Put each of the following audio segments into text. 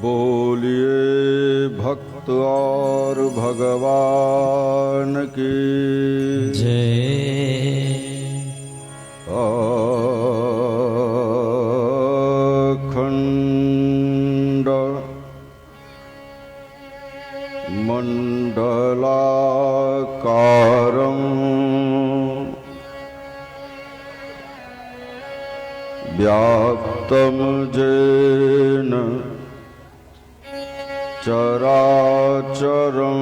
बोलिए भक्त और भगवान की जय। अखंड मंडलाकारं व्याप्तं येन चराचरं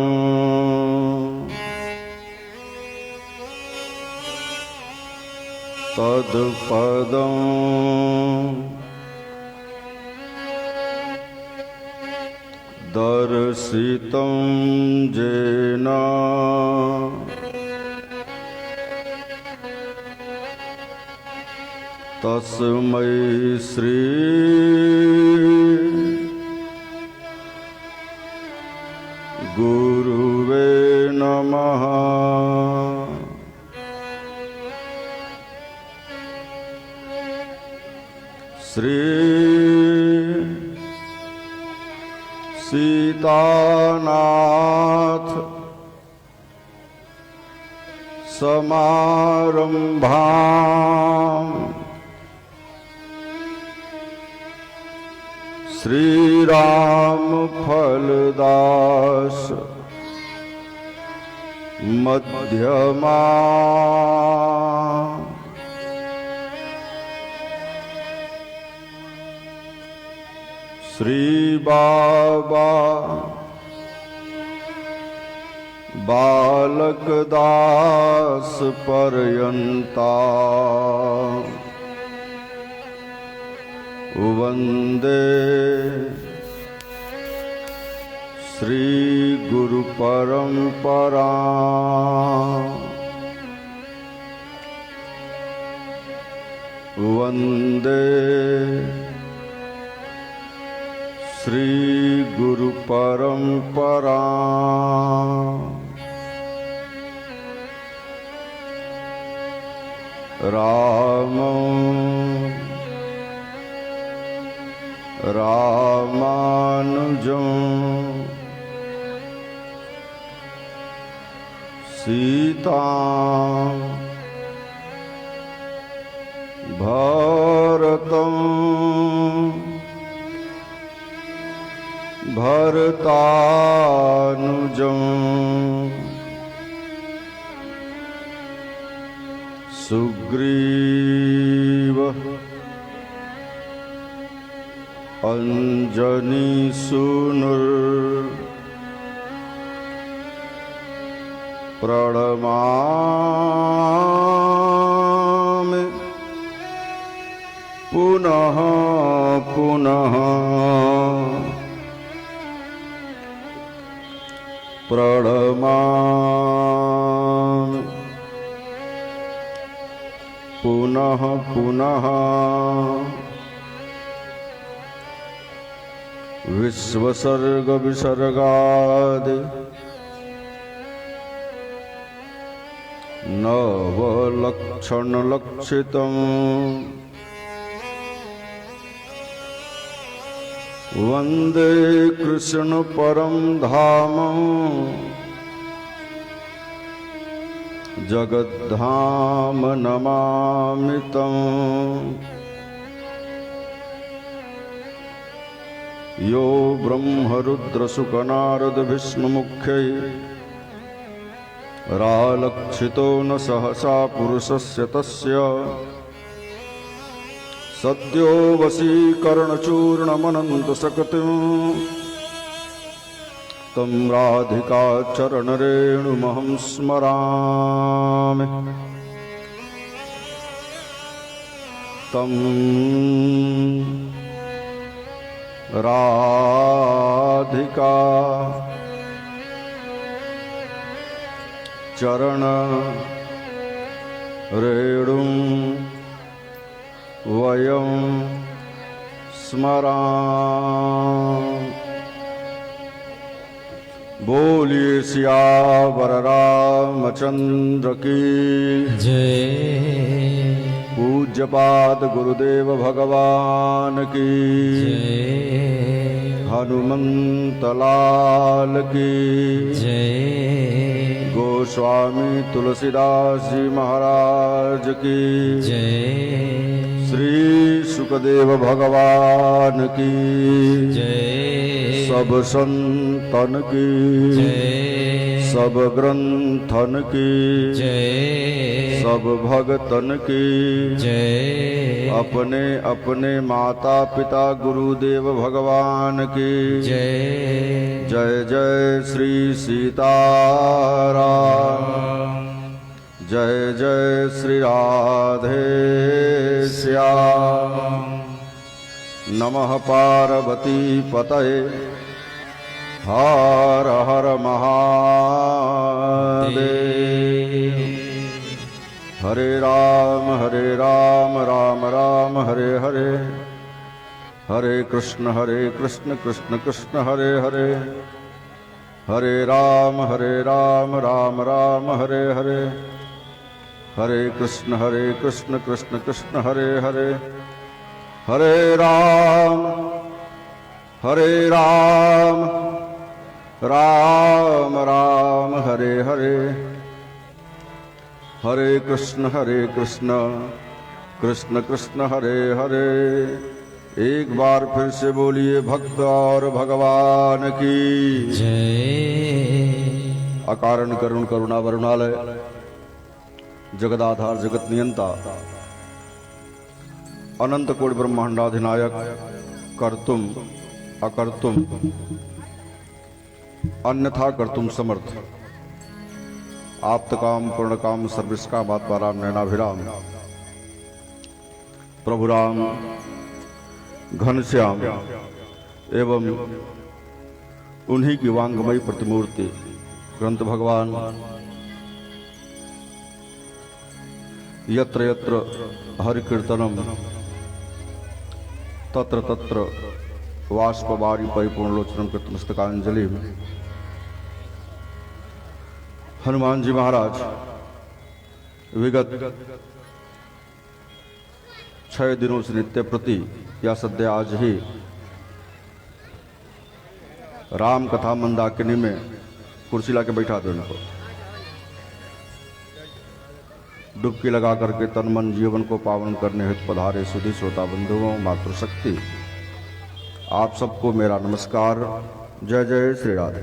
तत्पदं दर्शितं येन तस्मै श्री गुरुवे नमः। श्री सीतानाथ समारंभां श्री राम फलदास मध्यमा श्री बाबा बालकदास पर्यंता वंदे श्री गुरु परंपरा। वंदे श्री गुरु परंपरा। राम रामानुजं सीता भरतं भरतानुजं सुग्रीव अंजनी सूनुर प्रणमामि पुनः पुनः। प्रणमामि पुनः पुनः। विश्वसर्ग विसर्गादि नवलक्षण लक्षितं वंदे कृष्ण परम धाम जगद्धाम नमामि तं। यो ब्रह्मरुद्र सुकनारद भीष्ममुख्यै रालक्षितो न सहसा पुरुषस्य तस्य सद्यो वशीकरणचूर्णमनन्तसकृतिं तं राधिकाचरणरेणुमहं स्मरामि। तं राधिका चरण रेणुं वयं स्मरामि। बोलिए सियावर रामचंद्र की जय। पूज्यपाद गुरुदेव भगवान की जय। हनुमंत लाल की जय। गोस्वामी तुलसीदास जी महाराज की जय। श्री सुखदेव भगवान की जय। सब संतन की जय। सब ग्रंथन की जय। सब भगतन की जय। अपने अपने माता पिता गुरुदेव भगवान की जय। जय जय श्री सीताराम जय जय श्री राधे श्याम नमः पार्वती पतये हर हर महादेव हरे राम राम राम हरे हरे हरे कृष्ण कृष्ण कृष्ण हरे हरे हरे राम राम राम हरे हरे हरे कृष्ण कृष्ण कृष्ण हरे हरे हरे राम राम राम हरे हरे हरे कृष्ण कृष्ण कृष्ण हरे हरे। एक बार फिर से बोलिए भक्त और भगवान की जय। अकारण करुण करुणा वरुणालय जगदाधार जगत नियंता अनंत कोटि ब्रह्मांडाधिनायक कर्तुम अकर्तुम अन्यथा कर्तुम समर्थ आप्तकाम पूर्णकाम सर्विसकाम आत्माराम नैनाभिराम प्रभु राम घनश्याम एवं उन्हीं की वांगमयी प्रतिमूर्ति ग्रंथ भगवान यत्र यत्र हरि कीर्तनम तत्र तत्र वाष्पवारी परिपूर्ण लोचनम कृतमस्तकांजलि। हनुमान जी महाराज विगत 6 दिनों से नित्य प्रति या सद्य आज ही राम कथा मंदाकिनी में कुर्सी ला के बैठा दो इनको, डुबकी लगा करके तन मन जीवन को पावन करने हेतु पधारे सुधी श्रोता बंधुओं मातृशक्ति आप सबको मेरा नमस्कार। जय जय श्री राधे।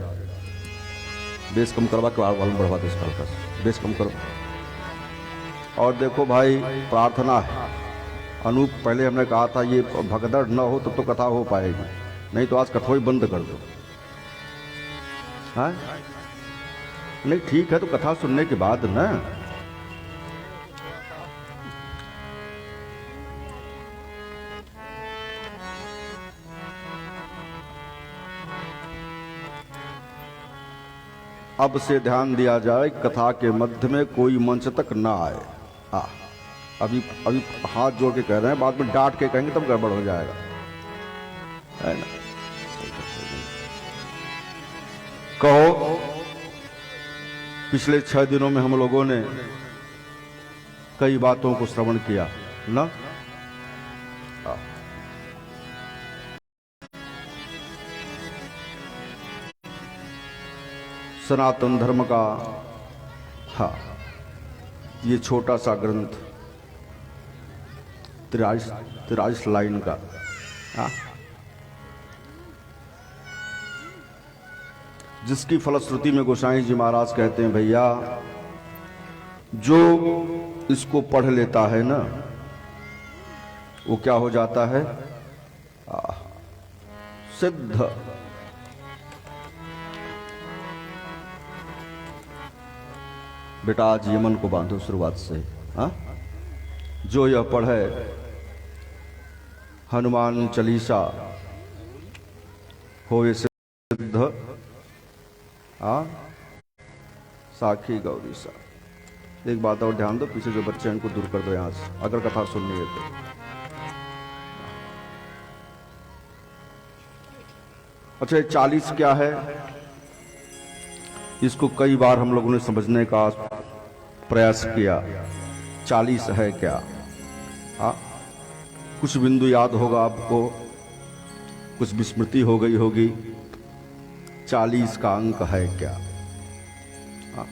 बेस कम करवा के वालम बढ़वा दे इसका बेस कम करो। और देखो भाई प्रार्थना है अनूप, पहले हमने कहा था ये भगदड़ न हो तब तो कथा हो पाएगी, नहीं तो आज कथा ही बंद कर दो। हाँ नहीं ठीक है तो कथा सुनने के बाद ना अब से ध्यान दिया जाए कथा के मध्य में कोई मंच तक ना आए। अभी अभी हाथ जोड़ के कह रहे हैं, बाद में डांट के कहेंगे तब गड़बड़ हो जाएगा, है ना। कहो पिछले 6 दिनों में हम लोगों ने कई बातों को श्रवण किया ना। सनातन धर्म का ये छोटा सा ग्रंथ 43 लाइन का जिसकी फलश्रुति में गोसाई जी महाराज कहते हैं भैया जो इसको पढ़ लेता है ना वो क्या हो जाता है सिद्ध। बेटा आज ये मन को बांधो शुरुआत से। जो यह पढ़े हनुमान चालीसा होए सिद्ध साखी गौरी सा। एक बात और ध्यान दो, पीछे जो बच्चे हैं इनको दूर कर दो यहां से, अगर कथा सुननी है तो। अच्छा 40 क्या है, इसको कई बार हम लोगों ने समझने का प्रयास किया। 40 है क्या? कुछ बिंदु याद होगा आपको, कुछ विस्मृति हो गई होगी। 40 का अंक है क्या? हाँ।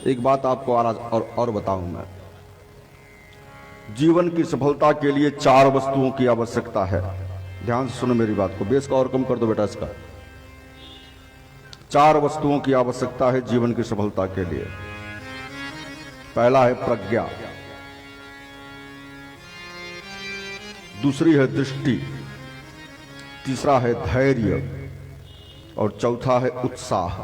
एक बात आपको और बताऊं मैं, जीवन की सफलता के लिए 4 वस्तुओं की आवश्यकता है। ध्यान से सुनो मेरी बात को, बेस का और कम कर दो बेटा इसका। 4 वस्तुओं की आवश्यकता है जीवन की सफलता के लिए। पहला है प्रज्ञा, दूसरी है दृष्टि, तीसरा है धैर्य और चौथा है उत्साह।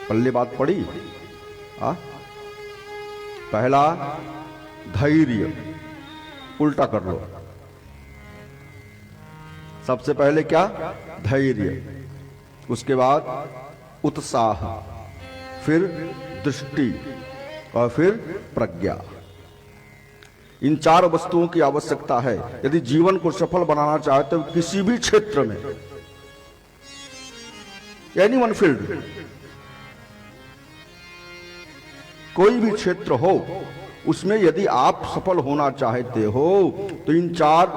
पल्ले बात पड़ी? पहला धैर्य, उल्टा कर लो। सबसे पहले क्या? धैर्य, उसके बाद उत्साह, फिर दृष्टि और फिर प्रज्ञा। इन 4 वस्तुओं की आवश्यकता है यदि जीवन को सफल बनाना चाहते हो किसी भी क्षेत्र में, एनी वन फील्ड, कोई भी क्षेत्र हो उसमें यदि आप सफल होना चाहते हो तो इन 4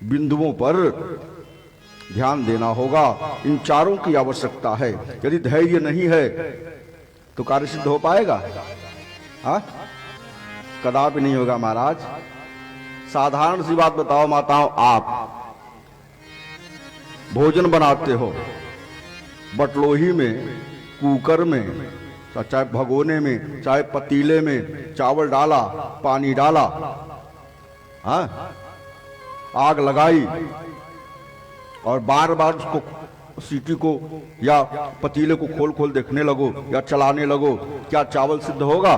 बिंदुओं पर ध्यान देना होगा। इन चारों की आवश्यकता है। यदि धैर्य नहीं है तो कार्य सिद्ध हो पाएगा? कदापि नहीं होगा महाराज। साधारण सी बात बताओ माताओं, आप भोजन बनाते हो, बटलोही में, कुकर में, चाहे भगोने में, चाहे पतीले में चावल डाला, पानी डाला, आग लगाई और बार बार उसको सीटी को या पतीले को खोल खोल देखने लगो या चलाने लगो, क्या चावल सिद्ध होगा?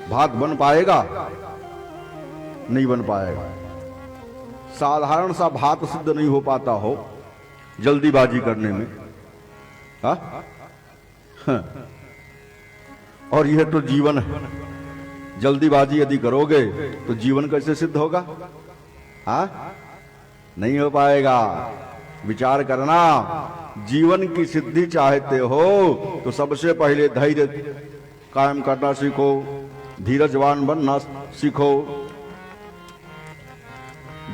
भात बन पाएगा? नहीं बन पाएगा। साधारण सा भात सिद्ध नहीं हो पाता हो जल्दीबाजी करने में। और यह तो जीवन है, जल्दीबाजी यदि करोगे तो जीवन कैसे सिद्ध होगा? नहीं हो पाएगा। विचार करना, जीवन की सिद्धि चाहते हो तो सबसे पहले धैर्य कायम करना सीखो, धीरजवान बनना सीखो।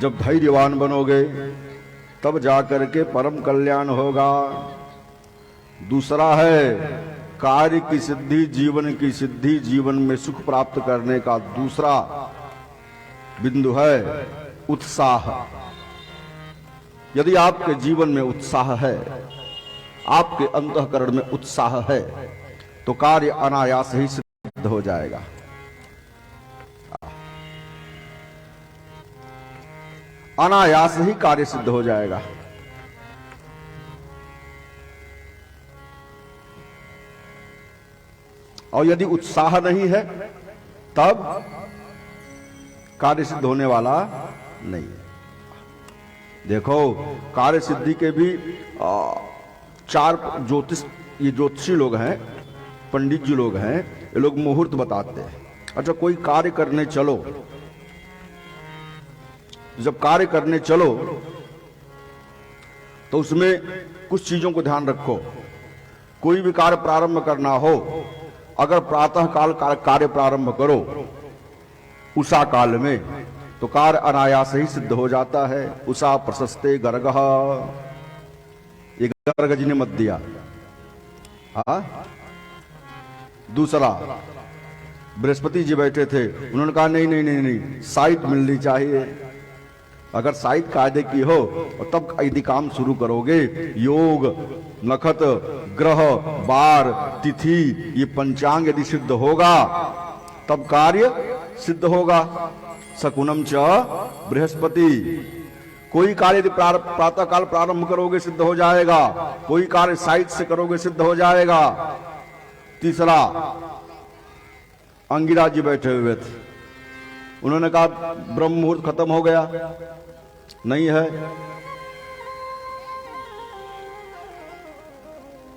जब धैर्यवान बनोगे तब जाकर के परम कल्याण होगा। दूसरा है कार्य की सिद्धि, जीवन की सिद्धि, जीवन में सुख प्राप्त करने का दूसरा बिंदु है उत्साह। यदि आपके जीवन में उत्साह है, आपके अंतःकरण में उत्साह है, तो कार्य अनायास ही सिद्ध हो जाएगा। अनायास ही कार्य सिद्ध हो जाएगा। और यदि उत्साह नहीं है तब कार्य सिद्ध होने वाला नहीं। देखो, कार्य सिद्धि के भी 4 ये ज्योतिषी लोग हैं, पंडित जी लोग हैं, ये लोग मुहूर्त बताते हैं। अच्छा, कोई कार्य करने चलो, जब कार्य करने चलो तो उसमें कुछ चीजों को ध्यान रखो। कोई भी कार्य प्रारंभ करना हो, अगर प्रातः काल कार्य प्रारंभ करो उषा काल में, तो कार्य अनायास ही सिद्ध हो जाता है। उषा प्रशस्ते गर्गः, ये गर्ग जी ने मत दिया। दूसरा, बृहस्पति जी बैठे थे, उन्होंने कहा नहीं नहीं नहीं नहीं, साइट मिलनी चाहिए। अगर साइट कायदे की हो और तब यदि काम शुरू करोगे, योग, नक्षत्र, ग्रह, वार, तिथि, ये पंचांग यदि सिद्ध होगा तब कार्य सिद्ध होगा। शकुनम च बृहस्पति, कोई कार्य यदि प्रातः काल प्रारंभ करोगे सिद्ध हो जाएगा, कोई कार्य साइट से करोगे सिद्ध हो जाएगा। तीसरा, अंगिरा जी बैठे हुए थे, उन्होंने कहा ब्रह्म मुहूर्त खत्म हो गया, नहीं है।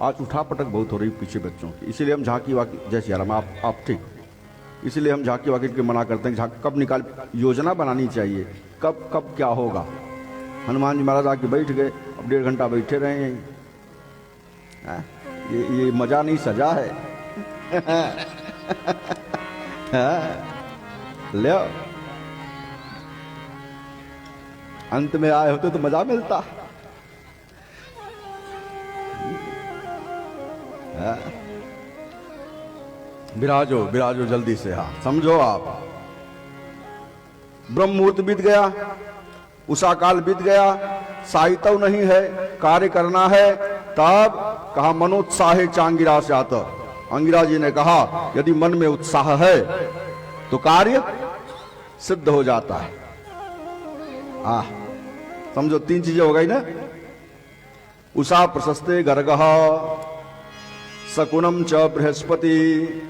आज उठा पटक बहुत हो रही पीछे बच्चों की, इसीलिए हम झांकी वाकी, जय श्री राम, आप ठीक, इसीलिए हम झांकी वाकी के मना करते हैं। कब निकाल, योजना बनानी चाहिए, कब कब क्या होगा। हनुमान जी महाराज आके बैठ गए, अब 1.5 घंटा बैठे रहे हैं। ये मजा नहीं सजा है। ले आओ। अंत में आए होते तो मजा मिलता। विराजो विराजो जल्दी से। हाँ समझो आप, ब्रह्म मुहूर्त बीत गया, उषा काल बीत गया, साहित्य नहीं है, कार्य करना है। तब कहा मनोत्साहे चांगिरा से आता। अंगिरा जी ने कहा यदि मन में उत्साह है तो कार्य सिद्ध हो जाता है। समझो तीन चीजें हो गई ना। उषा प्रशस्ते गर्गः सकुनम च बृहस्पति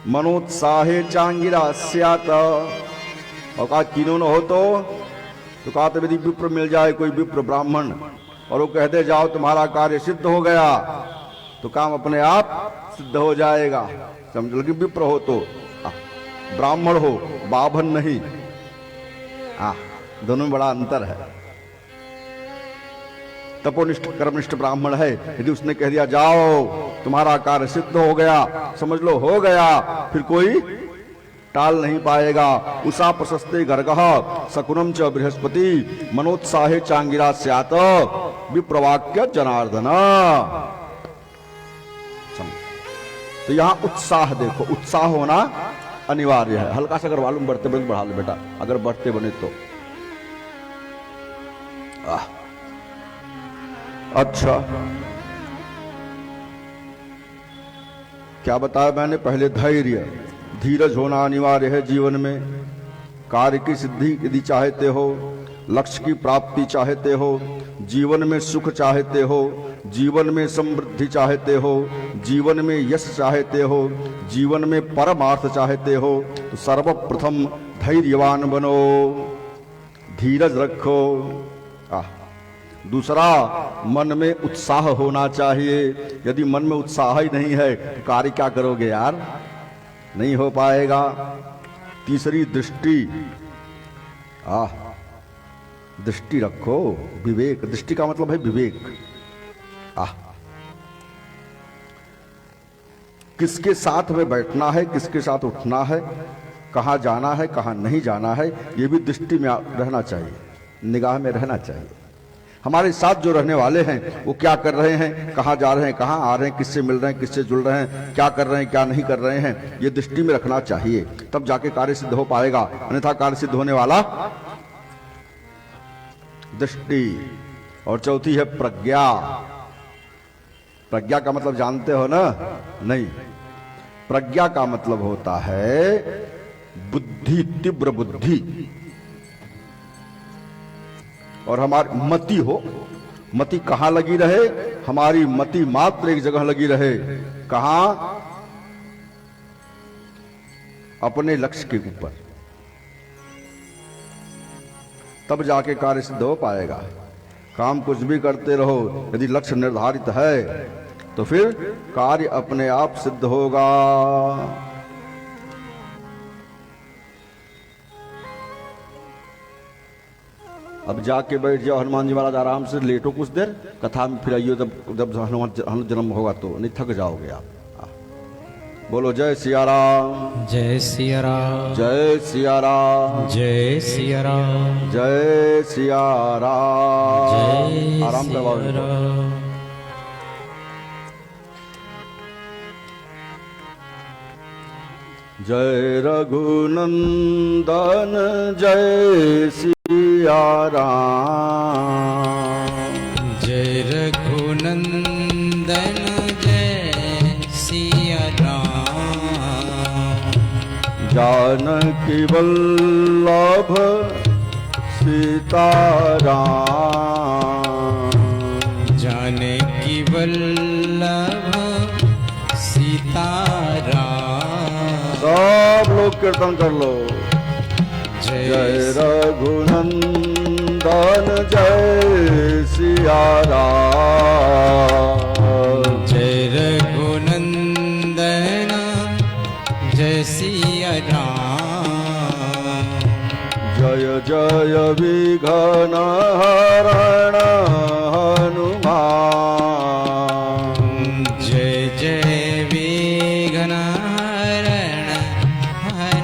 मनोत्साहे चांगिरा स्यात्। और कहा तीनों न हो तो कहा तो यदि विप्र मिल जाए, कोई विप्र ब्राह्मण, और वो कहते जाओ तुम्हारा कार्य सिद्ध हो गया, तो काम अपने आप सिद्ध हो जाएगा। समझ लो कि विप्र हो तो, ब्राह्मण हो, बाभन नहीं। दोनों में बड़ा अंतर है। तपोनिष्ठ कर्मनिष्ठ ब्राह्मण है, यदि उसने कह दिया जाओ तुम्हारा कार्य सिद्ध हो गया, समझ लो हो गया, फिर कोई टाल नहीं पाएगा। उषा प्रशस्ते गर्गः सकुनम च बृहस्पति मनोत्साहे चांगिरा स्यात् विप्रवाक्य जनार्दन। तो यहां उत्साह देखो, उत्साह होना अनिवार्य है। हल्का सा अगर वालूम बढ़ते बने बढ़ा लो बेटा, अगर बढ़ते बने तो। अच्छा क्या बताया मैंने? पहले धैर्य, धीरज होना अनिवार्य है जीवन में। कार्य की सिद्धि यदि चाहते हो, लक्ष्य की प्राप्ति चाहते हो, जीवन में सुख चाहते हो, जीवन में समृद्धि चाहते हो, जीवन में यश चाहते हो, जीवन में परमार्थ चाहते हो, तो सर्वप्रथम धैर्यवान बनो, धीरज रखो। दूसरा, मन में उत्साह होना चाहिए। यदि मन में उत्साह ही नहीं है तो कार्य क्या करोगे यार, नहीं हो पाएगा। तीसरी दृष्टि, दृष्टि रखो, विवेक। दृष्टि का मतलब है विवेक। किसके साथ में बैठना है, किसके साथ उठना है, कहां जाना है, कहां नहीं जाना है, यह भी दृष्टि में रहना चाहिए, निगाह में रहना चाहिए। हमारे साथ जो रहने वाले हैं वो क्या कर रहे हैं, कहां जा रहे हैं, कहां आ रहे हैं, किससे मिल रहे हैं, किससे जुड़ रहे हैं, क्या कर रहे हैं, क्या नहीं कर रहे हैं, ये दृष्टि में रखना चाहिए। तब जाके कार्य सिद्ध हो पाएगा, अन्यथा कार्य सिद्ध होने वाला दृष्टि। और चौथी है प्रज्ञा। प्रज्ञा का मतलब जानते हो ना? नहीं, प्रज्ञा का मतलब होता है बुद्धि, तीव्र बुद्धि। और हमारी मति हो, मति कहां लगी रहे? हमारी मति मात्र एक जगह लगी रहे। कहां? अपने लक्ष्य के ऊपर। तब जाके कार्य सिद्ध हो पाएगा। काम कुछ भी करते रहो, यदि लक्ष्य निर्धारित है तो फिर कार्य अपने आप सिद्ध होगा। अब जाके बैठ जाओ हनुमान जी महाराज, आराम से लेटो कुछ देर, कथा में फिर आइयो जब हनुमान जन्म होगा तो, नहीं थक जाओगे आप। बोलो जय सिया राम, जय सिया राम, जय सिया राम, जय सिया राम, जय सिया राम। जय आराम करवाओ। सिया राम। जय रघुनंदन जय सिया राम, जय रघुनंदन जय सिया राम। जानकी वल्लभ सीता राम, जानकी वल्लभ सीता राम। सब लोग कीर्तन कर लो। जय जय रघुनंदन जय सिया राम, जय रघुनंदन जय सिया राम। जय जय विघ्न हरण हनुमान, जय जय विघ्न हरण हनुमान।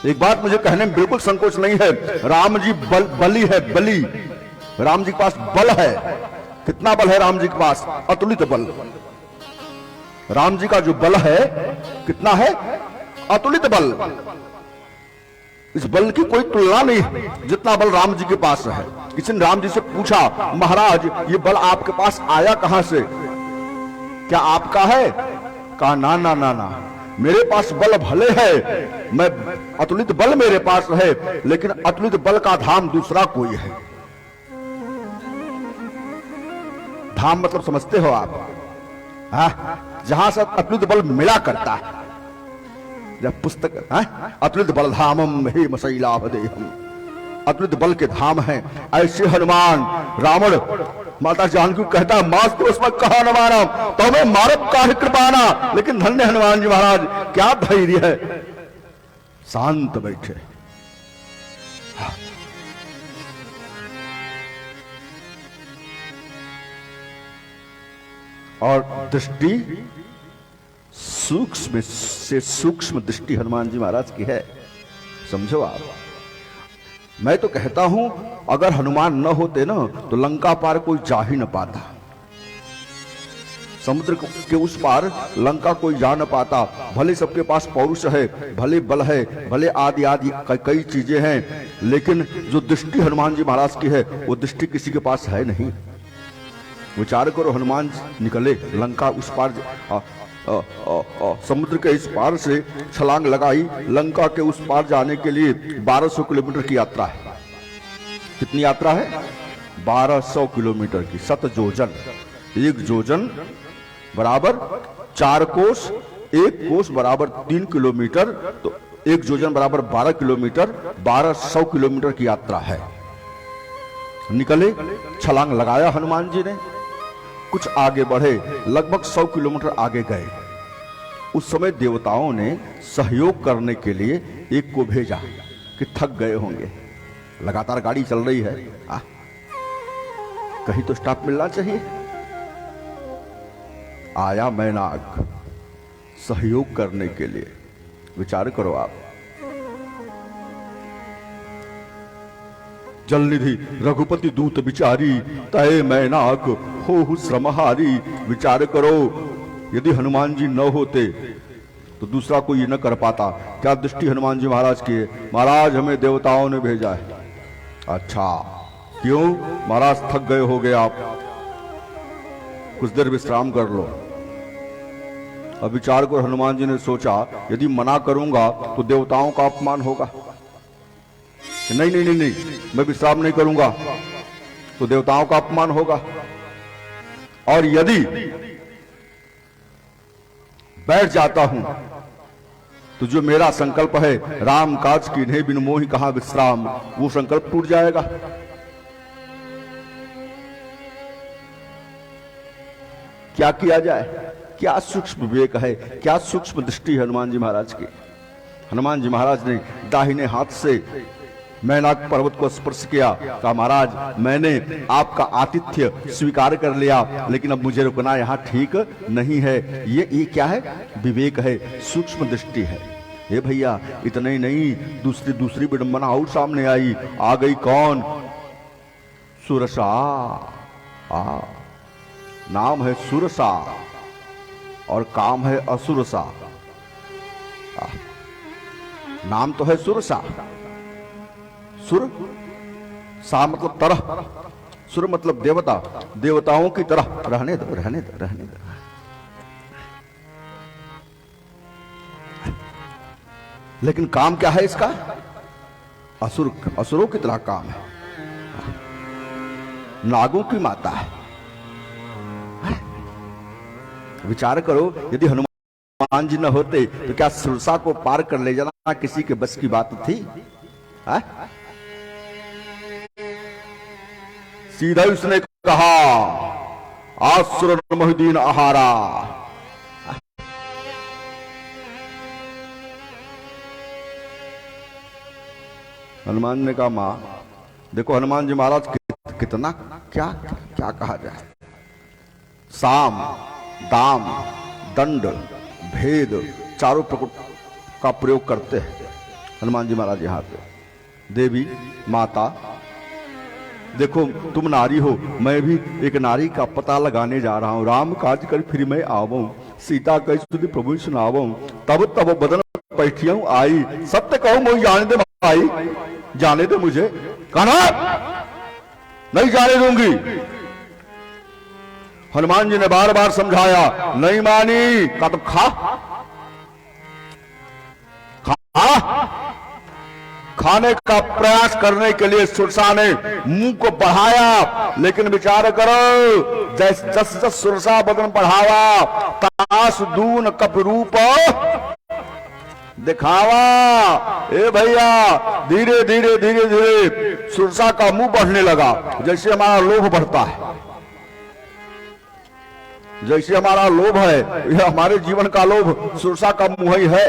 एक बात मुझे कहने में बिल्कुल संकोच नहीं है, राम जी बली है, बली। राम जी के पास बल है। कितना बल है राम जी के पास? अतुलित बल। राम जी का जो बल है कितना है? अतुलित बल। इस बल की कोई तुलना नहीं जितना बल राम जी के पास है। किसी ने राम जी से पूछा, महाराज ये बल आपके पास आया कहां से? क्या आपका है? कहा ना ना ना ना, मेरे पास बल भले है, मैं अतुलित बल मेरे पास है, लेकिन अतुलित बल का धाम दूसरा कोई है। धाम मतलब समझते हो आप? जहां से अतुलित बल मिला करता है। जब पुस्तक अतुलित बल धामम हे मशैलाभदेहम, अतुलित बल के धाम हैं ऐसे हनुमान। रावण माता जानकी कहता है, मास तो उसमें कहा न मारा तो मैं मारब काहे कृपाना। लेकिन धन्य हनुमान जी महाराज, क्या धैर्य है, शांत बैठे। और दृष्टि सूक्ष्म से सूक्ष्म दृष्टि हनुमान जी महाराज की है। समझो आप, मैं तो कहता हूं अगर हनुमान न होते ना तो लंका पार कोई जा ही न पाता। समुद्र के उस पार लंका कोई जा न पाता। भले सबके पास पौरुष है, भले बल है, भले आदि आदि कई चीजें हैं, लेकिन जो दृष्टि हनुमान जी महाराज की है वो दृष्टि किसी के पास है नहीं। विचार करो, हनुमान निकले लंका उस पार, समुद्र के इस पार से छलांग लगाई, लंका के उस पार जाने के लिए 1200 किलोमीटर की यात्रा है। कितनी यात्रा है? 1200 किलोमीटर की। 7 जोजन, 1 जोजन बराबर 4 कोस, 1 कोस बराबर 3 किलोमीटर, तो 1 जोजन बराबर 12 किलोमीटर, 1200 किलोमीटर की यात्रा है। निकले, छलांग लगाया हनुमान जी ने, कुछ आगे बढ़े, लगभग 100 किलोमीटर आगे गए। उस समय देवताओं ने सहयोग करने के लिए एक को भेजा कि थक गए होंगे, लगातार गाड़ी चल रही है, कहीं तो स्टॉप मिलना चाहिए। आया मैनाक सहयोग करने के लिए। विचार करो आप, जल निधि रघुपति दूत विचारी, तय मैनाक हो श्रमहारी। विचार करो, यदि हनुमान जी न होते तो दूसरा कोई न कर पाता। क्या दृष्टि हनुमान जी महाराज की है? महाराज हमें देवताओं ने भेजा है। अच्छा, क्यों? महाराज थक गए हो गए आप, कुछ देर विश्राम कर लो। अब विचार कर, हनुमान जी ने सोचा यदि मना करूंगा तो देवताओं का अपमान होगा। नहीं नहीं नहीं नहीं, मैं विश्राम नहीं करूंगा तो देवताओं का अपमान होगा। और यदि बैठ जाता हूं तो जो मेरा संकल्प है, राम काज की नहीं बिन मोहि कहां विश्राम, वो संकल्प टूट जाएगा। क्या किया जाए? क्या सूक्ष्म विवेक है, क्या सूक्ष्म दृष्टि है हनुमान जी महाराज की। हनुमान जी महाराज ने दाहिने हाथ से मैनाक पर्वत को स्पर्श किया, कहा महाराज मैंने आपका आतिथ्य स्वीकार कर लिया, लेकिन अब मुझे रुकना यहाँ ठीक नहीं है। ये क्या है? विवेक है, सूक्ष्म दृष्टि है। हे भैया, इतना ही नहीं, दूसरी विडंबना और सामने आई। आ गई कौन? सुरसा। नाम है सुरसा और काम है असुरसा। नाम तो है सुरसा, सुर सा मतलब तरह, सुर मतलब देवता, देवताओं की तरह। रहने दो रहने दो रहने दो। लेकिन काम क्या है इसका? असुरों की तरह काम है, नागों की माता है। विचार करो, यदि हनुमान जी न होते तो क्या सुरसा को पार कर ले जाना किसी के बस की बात थी? सीधा उसने कहा, आसुर मोहिदीन आहारा। हनुमान ने कहा, मां देखो हनुमान जी महाराज कितना क्या क्या कहा जाए, साम दाम दंड भेद चारों प्रकार का प्रयोग करते हैं। हनुमान जी महाराज यहाँ पे, देवी माता देखो तुम नारी हो, मैं भी एक नारी का पता लगाने जा रहा हूं। राम काज कर फिर मैं आवऊं, सीता कह तुझे प्रभु सुनावऊं। तब तब बदन पैठियों आई, सत्य कहूं मोहि जाने दे भाई, जाने दे मुझे। कहना नहीं जाने दूंगी। हनुमान जी ने बार बार समझाया, नहीं मानी। का तो खा खाने का प्रयास करने के लिए सुरसा ने मुंह को बढ़ाया, लेकिन विचार करो जस जस जस सुरसा बदन बढ़ावा, तास दून कप रूप दिखावा। ए भैया धीरे धीरे धीरे धीरे सुरसा का मुंह बढ़ने लगा, जैसे हमारा लोभ बढ़ता है, जैसे हमारा लोभ है, यह हमारे जीवन का लोभ सुरसा का मुंह ही है।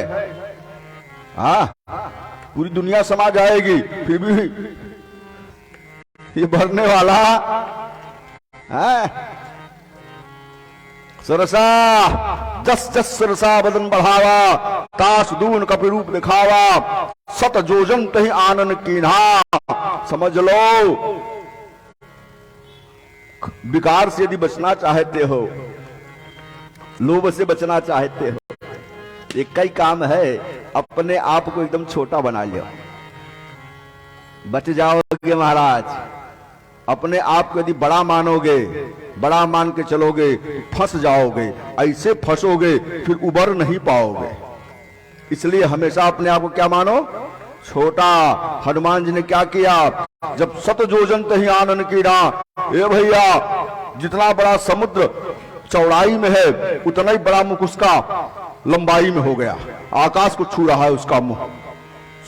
हाँ, पूरी दुनिया समा जाएगी फिर भी ये भरने वाला है। सरसा जस जस सरसा बदन बढ़ावा, तास दून कपि रूप दिखावा, सत जोजन तहि आनन कीन्हा। समझ लो, विकार से यदि बचना चाहते हो, लोभ से बचना चाहते हो, एक ही काम है, अपने आप को एकदम छोटा बना लो, बच जाओगे महाराज। अपने आप को यदि बड़ा मानोगे, बड़ा मान के चलोगे, फंस जाओगे, ऐसे फंसोगे फिर उबर नहीं पाओगे। इसलिए हमेशा अपने आप को क्या मानो, छोटा। हनुमान जी ने क्या किया, जब सत जोजन तहि आनन कीन्हा, ए भैया जितना बड़ा समुद्र चौड़ाई में है उतना ही बड़ा मुख उसका लंबाई में हो गया, आकाश को छू रहा है उसका मुंह,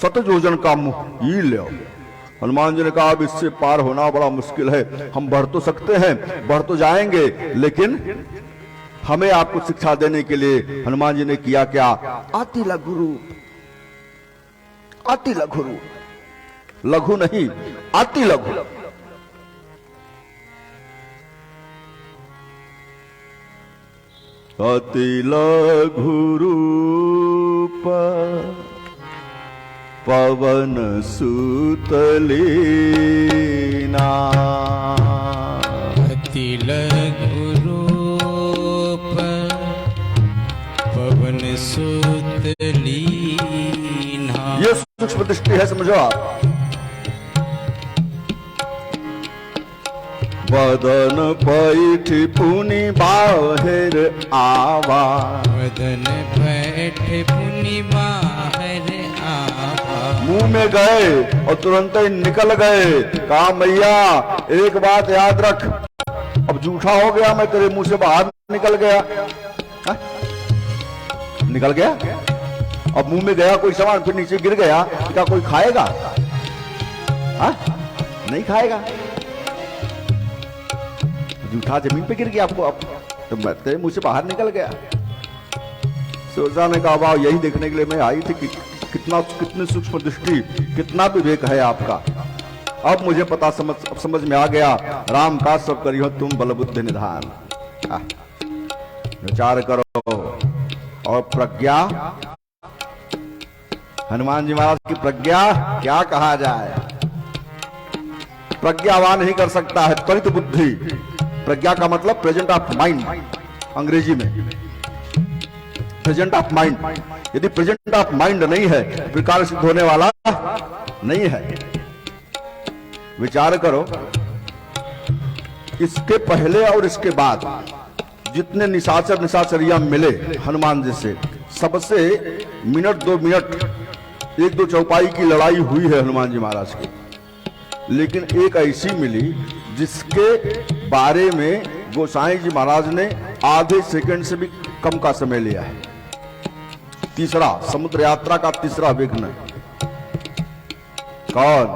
सत जोजन का मुंह ये ले। हनुमान जी ने कहा अब इससे पार होना बड़ा मुश्किल है, हम बढ़ तो सकते हैं, बढ़ तो जाएंगे, लेकिन हमें आपको शिक्षा देने के लिए हनुमान जी ने किया क्या, अति लघु रूप, अति लघु रूप, लघु नहीं अति लघु। अति लघु रूप पवन सुत लीना, अति लघु रूप पवन सुत लीना। ये सूक्ष्म दृष्टि है, समझो आप। बदन पैठ पुनि बाहिर आवा, बदन पैठ पुनि बाहिर आवा। मुंह में गए और तुरंत ही निकल गए। कहा मैया एक बात याद रख, अब जूठा हो गया, मैं तेरे मुंह से बाहर निकल गया। हा? निकल गया, अब मुंह में गया कोई सामान फिर नीचे गिर गया, क्या कोई खाएगा? हा? नहीं खाएगा। जूठा जमीन पे गिर गया आपको, अब तो तेरे मुंह से बाहर निकल गया। सुरसा ने कहा वाह, यही देखने के लिए मैं आई थी कि कितनी सूक्ष्म दृष्टि, कितना विवेक है आपका। अब मुझे पता समझ में आ गया, राम का सब करियो तुम बल बुद्धि निधान। विचार करो। और प्रज्ञा, हनुमान जी महाराज की प्रज्ञा क्या कहा जाए, प्रज्ञावान ही कर सकता है, त्वरित बुद्धि। प्रज्ञा का मतलब प्रेजेंट ऑफ माइंड, अंग्रेजी में प्रेजेंट ऑफ माइंड। यदि प्रेजेंट ऑफ माइंड नहीं है फिर कार्य सिद्ध होने वाला नहीं है। विचार करो, इसके पहले और इसके बाद जितने निशाचर निशाचरिया मिले हनुमान जी से, सबसे मिनट 2 मिनट 1-2 चौपाई की लड़ाई हुई है हनुमान जी महाराज की, लेकिन एक ऐसी मिली जिसके बारे में गोसाई जी महाराज ने आधे सेकंड से भी कम का समय लिया है। तीसरा समुद्र यात्रा का तीसरा विघ्न कौन,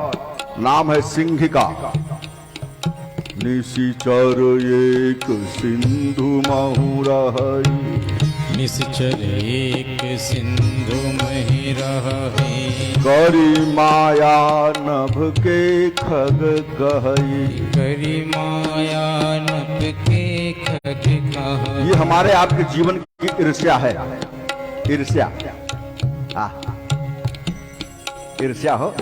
नाम है सिंहिका। निशिचर एक सिंधु महु रहई, निश्चर एक सिंधु महि रहई, करी माया नभ के खग गहई, करी माया नभ के खग गहई। ये हमारे आपके जीवन की ईर्ष्या है, ईर्ष्या। ईर्ष्या हो।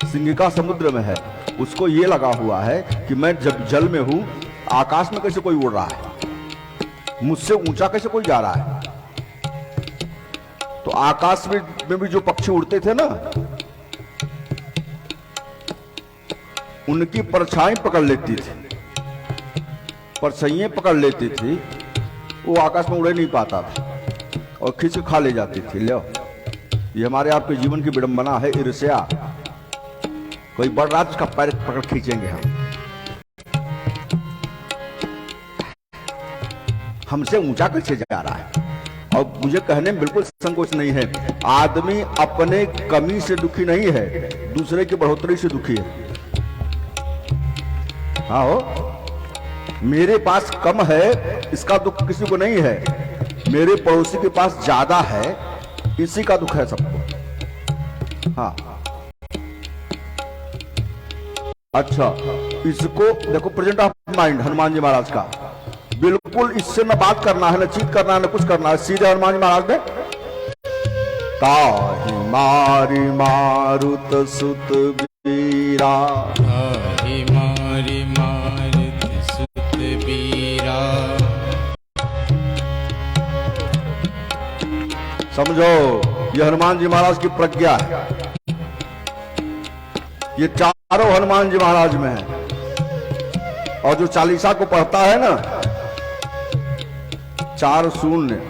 सिंगिका समुद्र में है, उसको ये लगा हुआ है कि मैं जब जल में हूं, आकाश में कैसे कोई उड़ रहा है, मुझसे ऊंचा कैसे कोई जा रहा है। तो आकाश में भी जो पक्षी उड़ते थे ना, उनकी परछाई पकड़ लेती थी, परछाइयां पकड़ लेती थी, वो आकाश में उड़े नहीं पाता था और खींच के खा ले जाती थी। लो, ये हमारे आपके जीवन की विडंबना है, ईर्ष्या। कोई बढ़ रहा है उसका पैर पकड़ खींचेंगे हम, हमसे ऊंचा कैसे जा रहा है। और मुझे कहने में बिल्कुल संकोच नहीं है, आदमी अपने कमी से दुखी नहीं है, दूसरे की बढ़ोतरी से दुखी है। हाँ हो, मेरे पास कम है इसका दुख किसी को नहीं है, मेरे पड़ोसी के पास ज्यादा है इसी का दुख है सबको। हाँ, अच्छा, इसको देखो, present of mind Hanuman ji महाराज का, बिल्कुल इससे न बात करना है, न चीत करना है, न कुछ करना है, सीधे हनुमान जी महाराज ने ताहि मारी मारुत सुत बीरा, ताहि मारी मारुत सुत बीरा। समझो, ये हनुमान जी महाराज की प्रज्ञा है, ये चारों हनुमान जी महाराज में है। और जो चालीसा को पढ़ता है ना, 4 शून्य,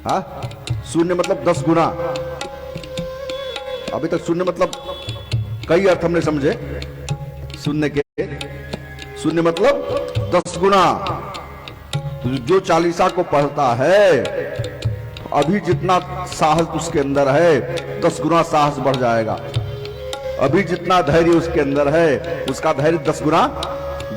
हाँ, शून्य मतलब 10 गुना। अभी तक शून्य मतलब कई अर्थ हमने समझे शून्य के, शून्य मतलब 10 गुना। जो चालीसा को पढ़ता है, अभी जितना साहस उसके अंदर है 10 गुना साहस बढ़ जाएगा, अभी जितना धैर्य उसके अंदर है उसका धैर्य 10 गुना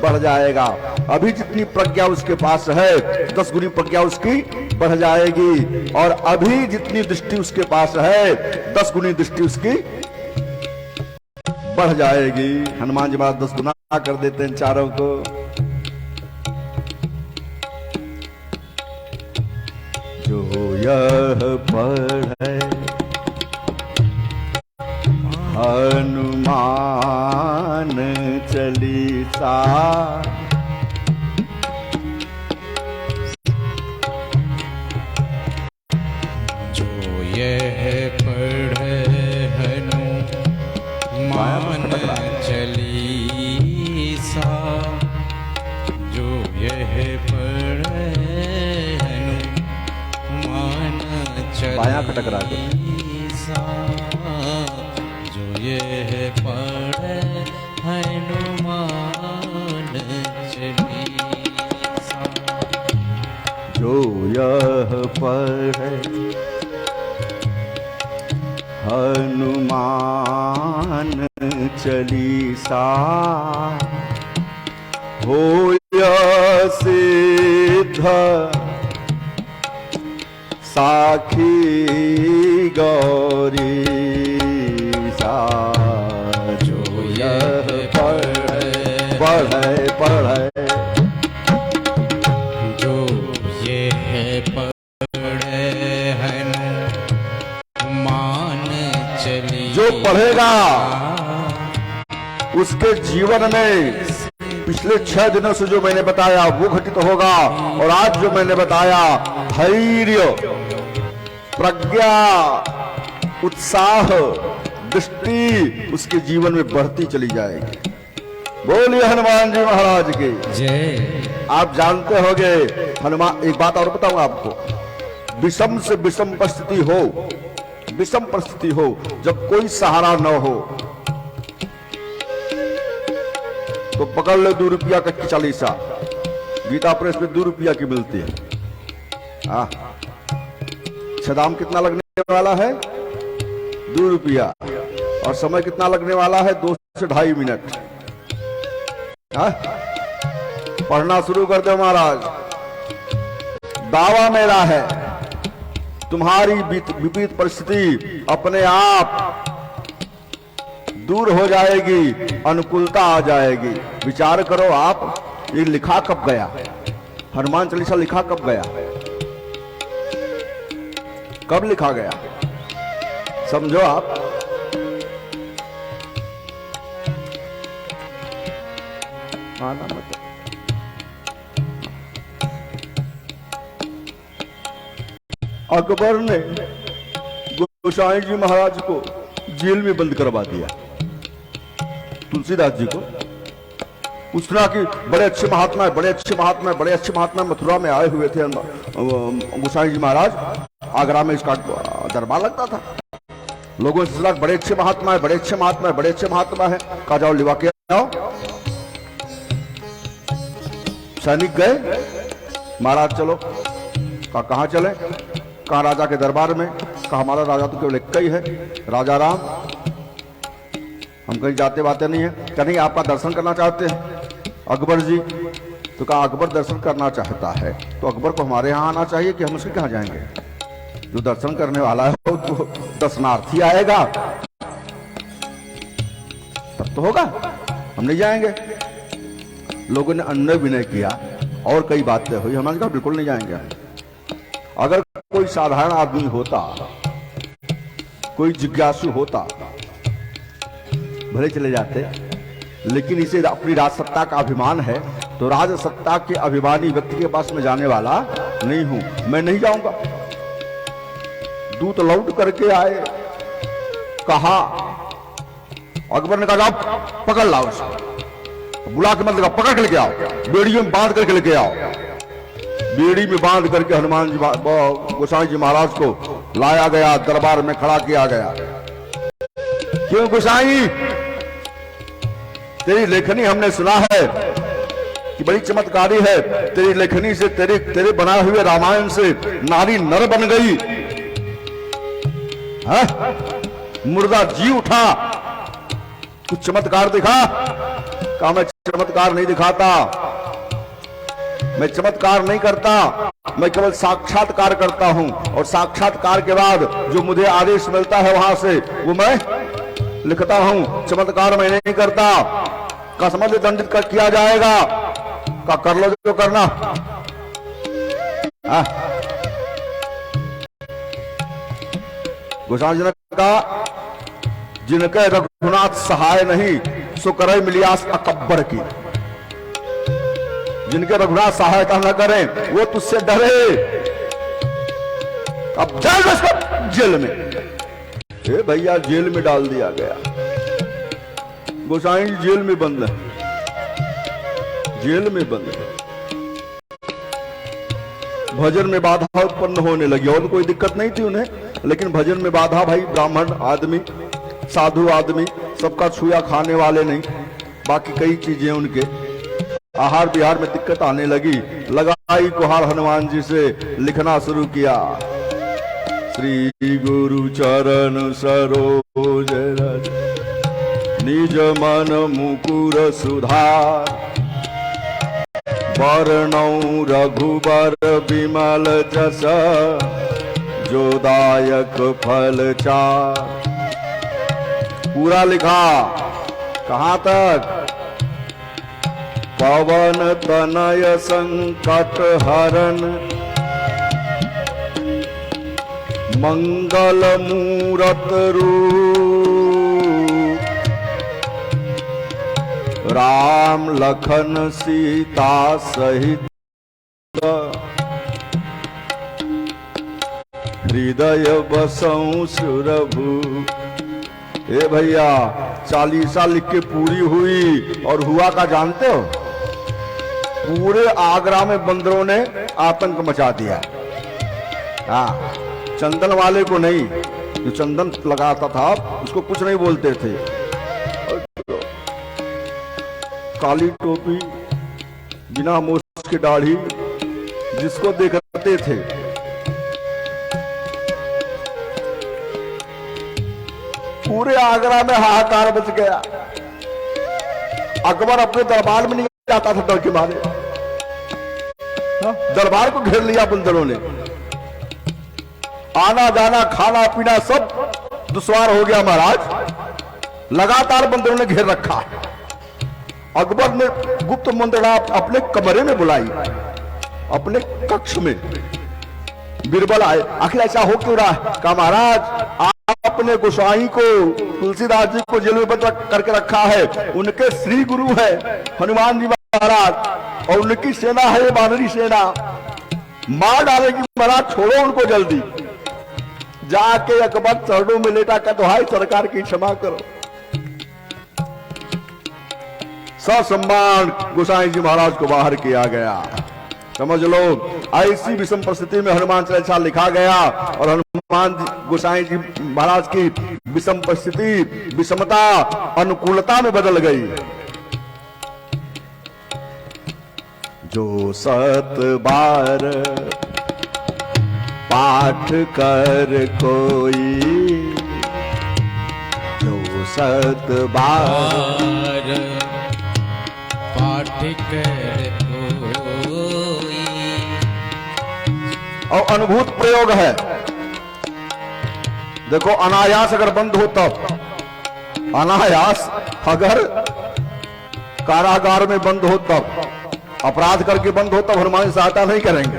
बढ़ जाएगा, अभी जितनी प्रज्ञा उसके पास है 10 गुनी प्रज्ञा उसकी बढ़ जाएगी, और अभी जितनी दृष्टि उसके पास है 10 गुनी दृष्टि उसकी बढ़ जाएगी। हनुमान जी महाराज 10 गुना कर देते हैं चारों को। जो यह पढ़े हनुमान चालीसा, जो यह पढ़े हनुमान चालीसा, जो यह पढ़े हनुमान बायां खटक रहा है। चालीसा, जो यह पढ़े हनुमान चालीसा, जो यह पढ़े हनुमान चालीसा, होय सिद्ध साखी गौरीसा। जो यह पढ़े जो यह पढ़े हनुमान चालीसा, जो पढ़ेगा उसके जीवन में पिछले 6 दिनों से जो मैंने बताया वो घटित होगा, और आज जो मैंने बताया धैर्य, प्रज्ञा, उत्साह, दृष्टि उसके जीवन में बढ़ती चली जाएगी। बोलिए हनुमान जी महाराज की जय। आप जानते होंगे हनुमान, एक बात और बताऊं आपको, विषम से विषम परिस्थिति हो, विषम परिस्थिति हो, जब कोई सहारा न हो तो पकड़ लो 2 रुपया का चालीसा, गीता प्रेस में 2 रुपया की मिलती है। दाम कितना लगने वाला है? 2 रुपया, और समय कितना लगने वाला है? 2 से 2.5 मिनट। पढ़ना शुरू कर दो महाराज। दावा मेरा है तुम्हारी विपरीत परिस्थिति अपने आप दूर हो जाएगी, अनुकूलता आ जाएगी। विचार करो आप, ये लिखा कब गया? हनुमान चालीसा लिखा कब गया? कब लिखा गया? समझो आप। माना मत। अकबर ने गोसाई जी महाराज को जेल में बंद करवा दिया। तुलसीदास जी को पूछना कि बड़े अच्छे महात्मा है, बड़े अच्छे महात्मा है, बड़े अच्छे महात्मा मथुरा में आए हुए थे गोसाई जी महाराज। आगरा में इसका दरबार लगता था। लोगों से सलाह, बड़े अच्छे महात्मा है, बड़े अच्छे महात्मा है, बड़े अच्छे महात्मा है। कहा जाओ लिवा के आओ। सैनिक गए, महाराज चलो। कहा कहां चले? कहा राजा के दरबार में। कहा हमारा राजा तो केवल एक ही है, राजा राम, हम कहीं जाते बाते नहीं है। क्या नहीं आपका दर्शन करना चाहते हैं अकबर जी? तो कहा अकबर दर्शन करना चाहता है तो अकबर को हमारे यहाँ आना चाहिए कि हम उसके कहाँ जाएंगे? जो दर्शन करने वाला है वो तो दर्शनार्थी आएगा तब तो होगा, हम नहीं जाएंगे। लोगों ने अन्य विनय किया और कई बातें हुई। हमने कहा बिल्कुल नहीं जाएंगे। अगर कोई साधारण आदमी होता, कोई जिज्ञासु होता, भले चले जाते, लेकिन इसे अपनी राजसत्ता का अभिमान है तो राजसत्ता के अभिमानी व्यक्ति के पास मैं जाने वाला नहीं हूं, मैं नहीं जाऊंगा। दूत लौट करके आए, कहा अकबर ने कहा जाओ पकड़ लाओ उसको, बुला के मत लगा, पकड़ के लेके आओ, बेड़ियों में बांध करके लेके आओ। बेड़ी में बांध करके हनुमान जी गोसाई जी महाराज को लाया गया, दरबार में खड़ा किया गया। क्यों गोसाई, तेरी लेखनी हमने सुना है कि बड़ी चमत्कारी है। तेरी लेखनी से, तेरे बनाए हुए रामायण से नारी नर बन गई है? मुर्दा जी उठा, कुछ चमत्कार दिखा। कहा मैं चमत्कार नहीं दिखाता, मैं चमत्कार नहीं करता, मैं केवल साक्षात्कार करता हूं और साक्षात्कार के बाद जो मुझे आदेश मिलता है वहां से वो मैं लिखता हूं, चमत्कार मैं नहीं करता। का समझ दंडित कर किया जाएगा, का कर लो जो करना। गोसाई जी ने कहा जिनके रघुनाथ सहाय नहीं सो करे मिलियास अकबर की। जिनके रघुनाथ सहायता न करें वो तुझसे डरे। अब डाल उसको जेल में। ए भैया जेल में डाल दिया गया। गोसाई जेल में बंद है, जेल में बंद है। भजन में बाधा उत्पन्न होने लगी और कोई दिक्कत नहीं थी उन्हें, लेकिन भजन में बाधा, भाई ब्राह्मण आदमी, साधु आदमी, सबका छुआ खाने वाले नहीं, बाकी कई चीजें उनके आहार विहार में दिक्कत आने लगी। लगाई गुहार हनुमान जी से, लिखना शुरू किया। श्री गुरु चरण सरोज रज निज मन मुकुर सुधार। वर्णौ रघुबर विमल जस जो दायक फल चार। पूरा लिखा। कहां तक? पवन तनय संकट हरण मंगल मूरत रूप। राम लखन सीता सहित हृदय बसऊं सुरभु। ए भैया 40 साल लिख के पूरी हुई और हुआ का जानते हो? पूरे आगरा में बंदरों ने आतंक मचा दिया। हाँ, चंदन वाले को नहीं, जो चंदन लगाता था उसको कुछ नहीं बोलते थे। काली टोपी, बिना मूछ की दाढ़ी, जिसको देखते थे पूरे आगरा में हाहाकार मच गया। अकबर अपने दरबार में नहीं जाता था डर के मारे। दरबार को घेर लिया बंदरों ने। आना जाना खाना पीना सब दुश्वार हो गया महाराज। लगातार बंदरों ने घेर रखा। अकबर ने गुप्त मंत्रणा अपने कमरे में बुलाई, अपने कक्ष में। बीरबल आए, आखिर ऐसा हो क्यों रहा है? कहा महाराज आप आपने गोसाई को, तुलसीदास जी को जेल में बंद करके रखा है, उनके श्री गुरु है हनुमान जी महाराज, और उनकी सेना है ये बानरी सेना, मार डालेगी महाराज, छोड़ो उनको जल्दी। जाके अकबर चरणों में लेटा कर, तो हाय सरकार की क्षमा करो। ससम्मान गोसाई जी महाराज को बाहर किया गया। समझ लो, ऐसी विषम परिस्थिति में हनुमान चालीसा लिखा गया, और हनुमान गोसाई जी महाराज की विषम परिस्थिति, विषमता अनुकूलता में बदल गई। जो 7 बार पाठ कर कोई, जो 7 बार पाठ कर कोई। और अनुभूत प्रयोग है। देखो, अनायास अगर बंद हो तब, अनायास अगर कारागार में बंद हो तब, अपराध करके बंद हो तब हनुमान सहायता नहीं करेंगे।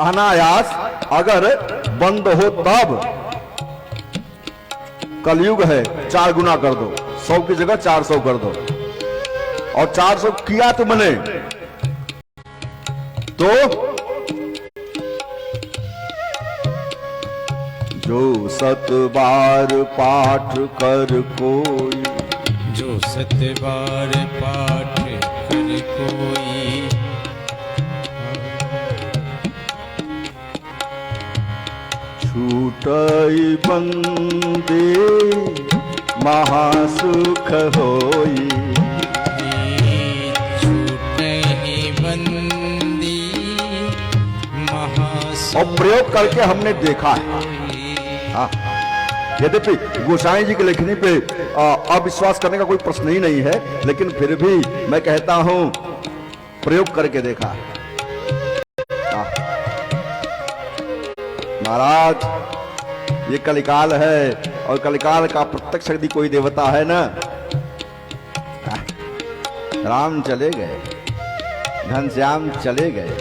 अनायास अगर बंद हो तब, कलयुग है, 4 गुना कर दो, 100 की जगह 400 कर दो, और 400 किया तुमने तो जो 7 बार पाठ कर कोई, जो 7 बार पाठ कर कोई, छूटई बंदे महासुख होई। छूटई बंदी महासुख। और प्रयोग करके हमने देखा है। हाँ, यद्यपि गोसाई जी की लेखनी पे अविश्वास करने का कोई प्रश्न ही नहीं है, लेकिन फिर भी मैं कहता हूं प्रयोग करके देखा है। महाराज, ये कलिकाल है, और कलिकाल का प्रत्यक्ष यदि कोई देवता है ना, राम चले गए, घनश्याम चले गए,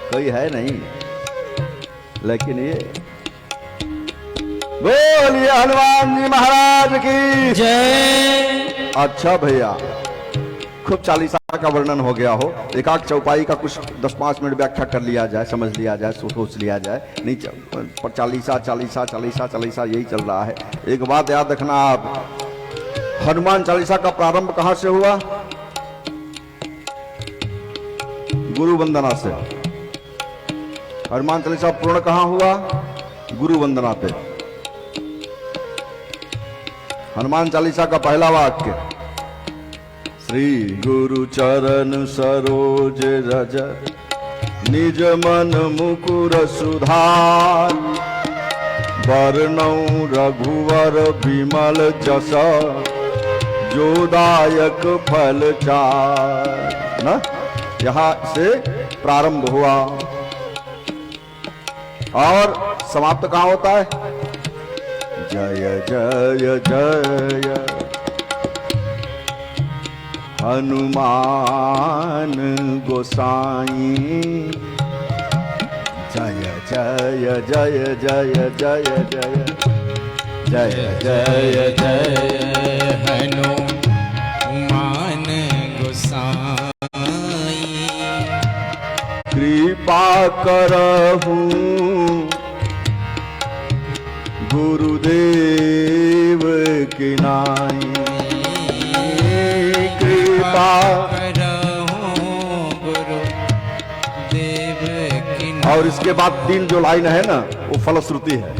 कोई है नहीं। लेकिन ये बोलिए हनुमान जी महाराज की जय। अच्छा भैया, खूब चालीसा का वर्णन हो गया हो, एक आध चौपाई का कुछ 10-5 मिनट व्याख्या कर लिया जाए, समझ लिया जाए, सोच लिया जाए। नहीं, पर चालीसा चालीसा चालीसा चालीसा यही चल रहा है। एक बात याद रखना आप, हनुमान चालीसा का प्रारंभ कहां से हुआ? गुरु वंदना से। हनुमान चालीसा पूर्ण कहां हुआ? गुरु वंदना पे। हनुमान चालीसा का पहला वाक्य, श्री गुरु चरण सरोज रज, निज मन मुकुर सुधार, वर्णौ रघुवर विमल जस, जोदायक फल चार। ना, यहां से प्रारंभ हुआ, और समाप्त कहां होता है? जय जय जय हनुमान गोसाई, जय जय जय जय जय जय जय जय जय हनुमान गोसाई। कृपा करहु गुरुदेव की नाई, कृपा करहु गुरुदेव की नाई। और इसके बाद 3 जो लाइन है ना, वो फलश्रुति है।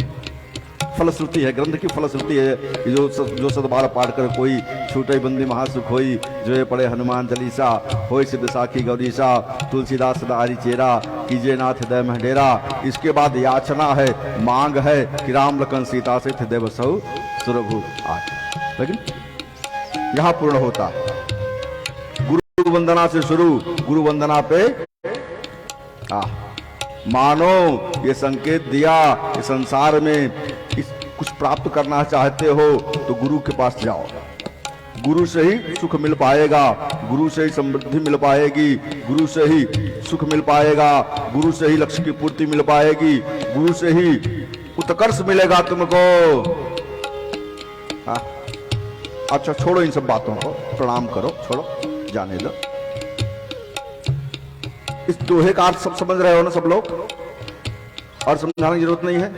फलश्रुति है, ग्रंथ की फलश्रुति है। जो 7 बार पाठ कर कोई, छूटे बंदी महासुख होई, जो ये पढ़े हनुमान चालीसा, होय सिद्ध साखी गौरीसा, तुलसीदास सदा हरि चेरा, कीजे नाथ हृदय में डेरा। इसके बाद याचना है, मांग है कि राम लखन सीता से हृदय बसहु सुरभूत आठ। लेकिन यहां पूर्ण होता, गुरु वंदना से शुरू, गुरु वंदना पे मानो ये संकेत दिया कि संसार में कुछ प्राप्त करना चाहते हो तो गुरु के पास जाओ। गुरु से ही सुख मिल पाएगा, गुरु से ही समृद्धि मिल पाएगी, गुरु से ही सुख मिल पाएगा, गुरु से ही लक्ष्य की पूर्ति मिल पाएगी, गुरु से ही उत्कर्ष मिलेगा तुमको। हाँ? अच्छा छोड़ो इन सब बातों को, प्रणाम करो, छोड़ो, जाने दो। इस दोहे का अर्थ सब समझ रहे हो ना सब लोग, और समझाने की जरूरत नहीं है।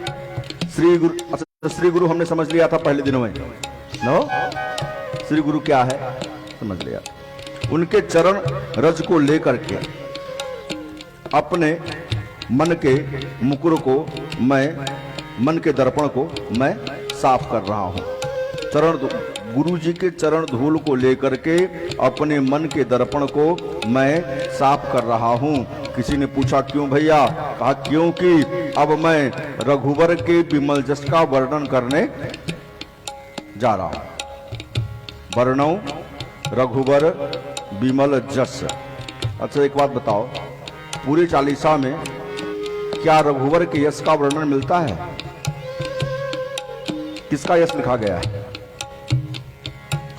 श्री गुरु, अच्छा श्री गुरु हमने समझ लिया था पहले दिनों में, नो? श्री गुरु क्या है समझ लिया। उनके चरण रज को लेकर के अपने मन के मुकुर को मैं, मन के दर्पण को मैं साफ कर रहा हूं। चरण, गुरु जी के चरण धूल को लेकर के अपने मन के दर्पण को मैं साफ कर रहा हूं। किसी ने पूछा क्यों भैया? कहा क्योंकि अब मैं रघुवर के विमल जस का वर्णन करने जा रहा हूं। वर्णौ रघुवर विमल जस। अच्छा एक बात बताओ, पूरे चालीसा में क्या रघुवर के यश का वर्णन मिलता है? किसका यश लिखा गया है?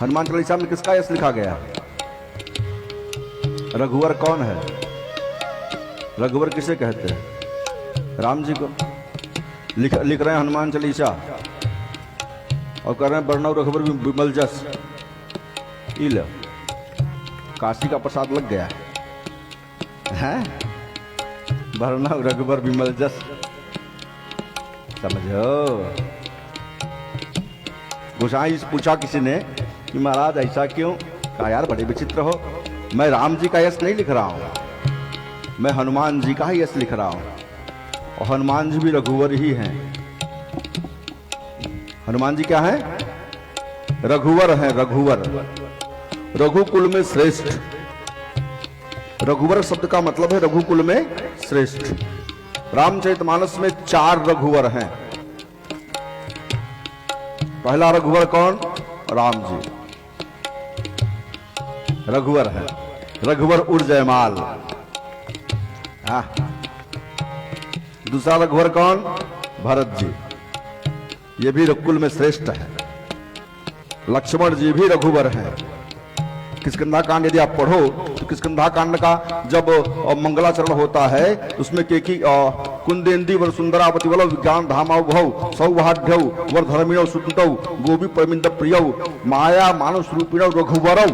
हनुमान चालीसा में किसका यश लिखा गया है? रघुवर कौन है? रघुवर किसे कहते हैं? राम जी को। लिख रहे हैं हनुमान चालीसा और कह रहे हैं वर्णव रघुवर विमल जस। इल काशी का प्रसाद लग गया है? वर्णव रघुवर विमल जस, समझो। गोसाई से पूछा किसी ने कि महाराज ऐसा क्यों? कहा यार बड़े विचित्र हो, मैं राम जी का यश नहीं लिख रहा हूं, मैं हनुमान जी का ही यश लिख रहा हूं। और हनुमान जी भी रघुवर ही हैं। हनुमान जी क्या है? रघुवर हैं, रघुवर, रघुकुल में श्रेष्ठ। रघुवर शब्द का मतलब है रघुकुल में श्रेष्ठ। रामचरितमानस में 4 रघुवर हैं। पहला रघुवर कौन? राम जी रघुवर है, रघुवर उर्जयमाल। दूसरा रघुवर कौन? भरत जी, ये भी रघुकुल में श्रेष्ठ है। लक्ष्मण जी भी रघुवर हैं। किष्किंधा कांड यदि आप पढ़ो तो किष्किंधा कांड का जब मंगलाचरण होता है उसमें केकी कुंदेंदी वर सुंदरावती वल विज्ञान धामाव भव सौभाढ्यौ वर धर्मिणौ सुतौ गोपी परमिंद प्रियौ माया मानस रूपिणौ रघुवरौ।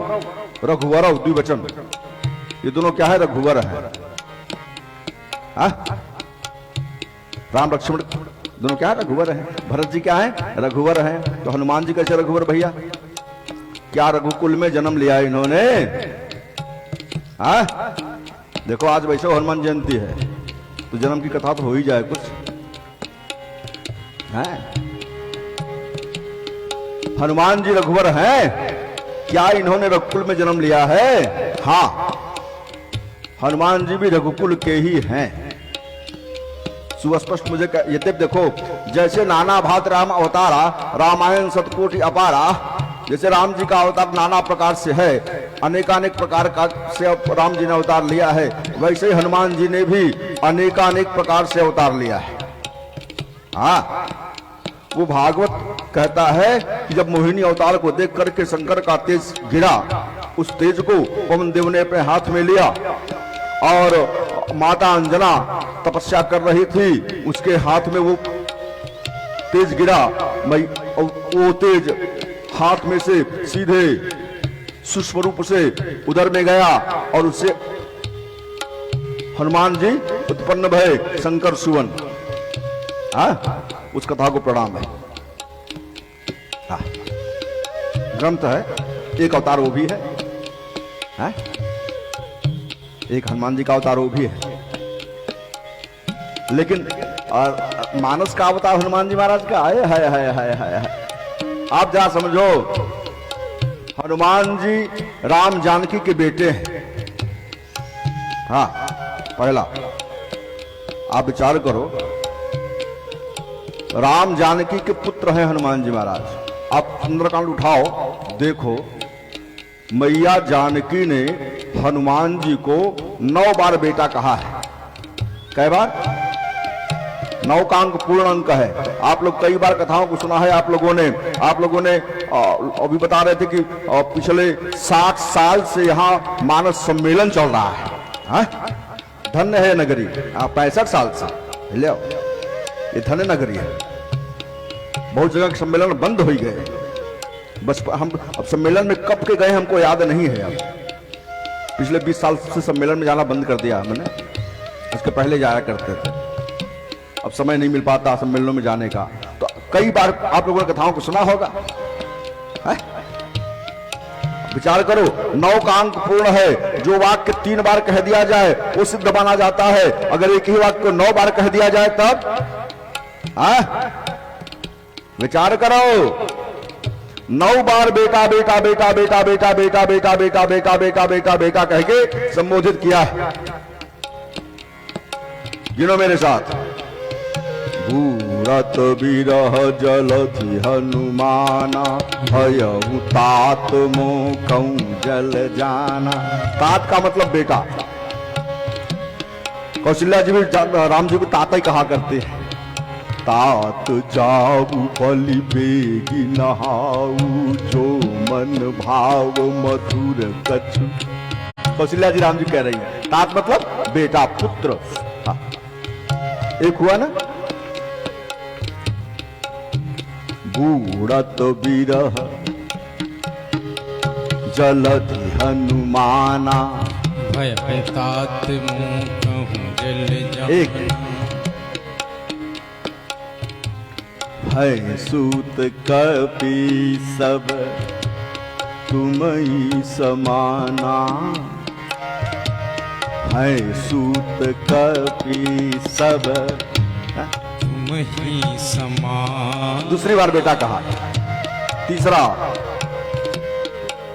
रघुवरौ द्विवचन, ये दोनों क्या है? रघुवर है। राम लक्ष्मण दोनों क्या है? रघुवर है। भरत जी क्या है? रघुवर है। तो हनुमान जी कैसे रघुवर भैया? क्या रघुकुल में जन्म लिया इन्होंने? देखो आज वैसे हनुमान जयंती है तो जन्म की कथा तो हो ही जाए कुछ है। हनुमान जी रघुवर हैं। क्या इन्होंने रघुकुल में जन्म लिया है? हाँ, हनुमान जी भी रघुकुल के ही हैं। सुस्पष्ट मुझे यद्यप देखो, जैसे नाना भात राम अवतारा रामायण सतकोटि अपारा, जैसे राम जी का अवतार नाना प्रकार से है, अनेकानेक प्रकार का से राम जी ने अवतार लिया है, वैसे ही हनुमान जी ने भी अनेकानेक प्रकार से अवतार लिया है। हाँ, वो भागवत कहता है कि जब मोहिनी अवतार को देख करके शंकर का तेज गिरा, उस तेज को पवन देव ने अपने हाथ में लिया और माता अंजना तपस्या कर रही थी, उसके हाथ में वो तेज गिरा। वो तेज हाथ में से सीधे सूक्ष्म रूप से उदर में गया और उससे हनुमान जी उत्पन्न भय शंकर सुवन। उस कथा को प्रणाम है। ग्रंथ है, एक अवतार वो भी है, एक हनुमान जी का अवतार वो भी है, लेकिन मानस का अवतार हनुमान जी महाराज का है। आप जरा समझो, हनुमान जी राम जानकी के बेटे हैं। हाँ, पहला आप विचार करो, राम जानकी के पुत्र हैं हनुमान जी महाराज। आप सुंदरकांड उठाओ, देखो मैया जानकी ने हनुमान जी को 9 बार बेटा कहा है। कई बार? 9 का अंक पूर्ण अंक है। आप लोग कई बार कथाओं को सुना है आप लोगों ने अभी बता रहे थे कि पिछले 60 साल से यहाँ मानस सम्मेलन चल रहा है। धन्य है नगरी। 65 साल से ले, ये धन्य नगरी है। बहुत जगह के सम्मेलन बंद हो ही गए। बस हम अब सम्मेलन में कब के गए हमको याद नहीं है। अब पिछले 20 साल से सम्मेलन में जाना बंद कर दिया मैंने, उसके पहले जाया करते थे। अब समय नहीं मिल पाता सम्मेलनों में जाने का। तो कई बार आप लोगों ने कथाओं को सुना होगा, है? विचार करो, 9 का अंक पूर्ण है। जो वाक्य 3 बार कह दिया जाए वो सिद्ध माना जाता है। अगर एक ही वाक्य को 9 बार कह दिया जाए तब, विचार करो, 9 बार बेटा बेटा बेटा बेटा बेटा बेटा बेटा बेटा बेटा बेटा बेटा बेटा कह के संबोधित किया है। गिनो मेरे साथ। भूरत बिरह जलधि हनुमाना, भयउ तात मोखौ जल जाना। तात का मतलब बेटा। कौशल्या जी भी राम जी को ताता ही कहा करते हैं। तात जाऊ पलि बेगी नहाऊ, जो मन भाव मधुर कछु। कौशल्या जी राम जी कह रही है, तात मतलब बेटा, पुत्र। एक हुआ ना। बूढ़त बिरह जलधि हनुमाना, भय तात मोखौ जल जाना। एक है सूत कपि सब तुमहि समाना, है सूत कपि सब तुमहि समान। दूसरी बार बेटा कहा। तीसरा,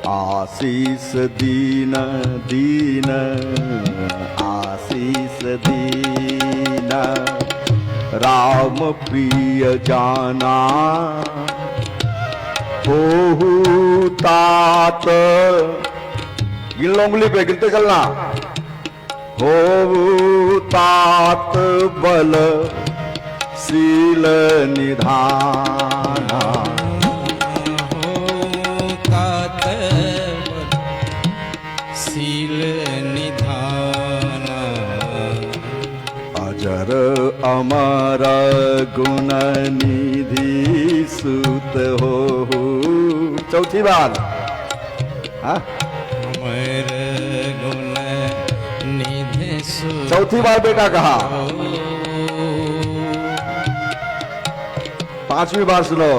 आशीष दीन दीन, आशीष दीन, राम प्रिय जाना, होहु तात। गिन लो उंगली पे, गिनते चलना। होहु तात बल शील निधाना, हो तात शील निधाना। अजर अमर गुण निधि सुत हो। चौथी बार, अमर गुण निधि सुत। चौथी बार बेटा कहा। 5वीं बार सुनो।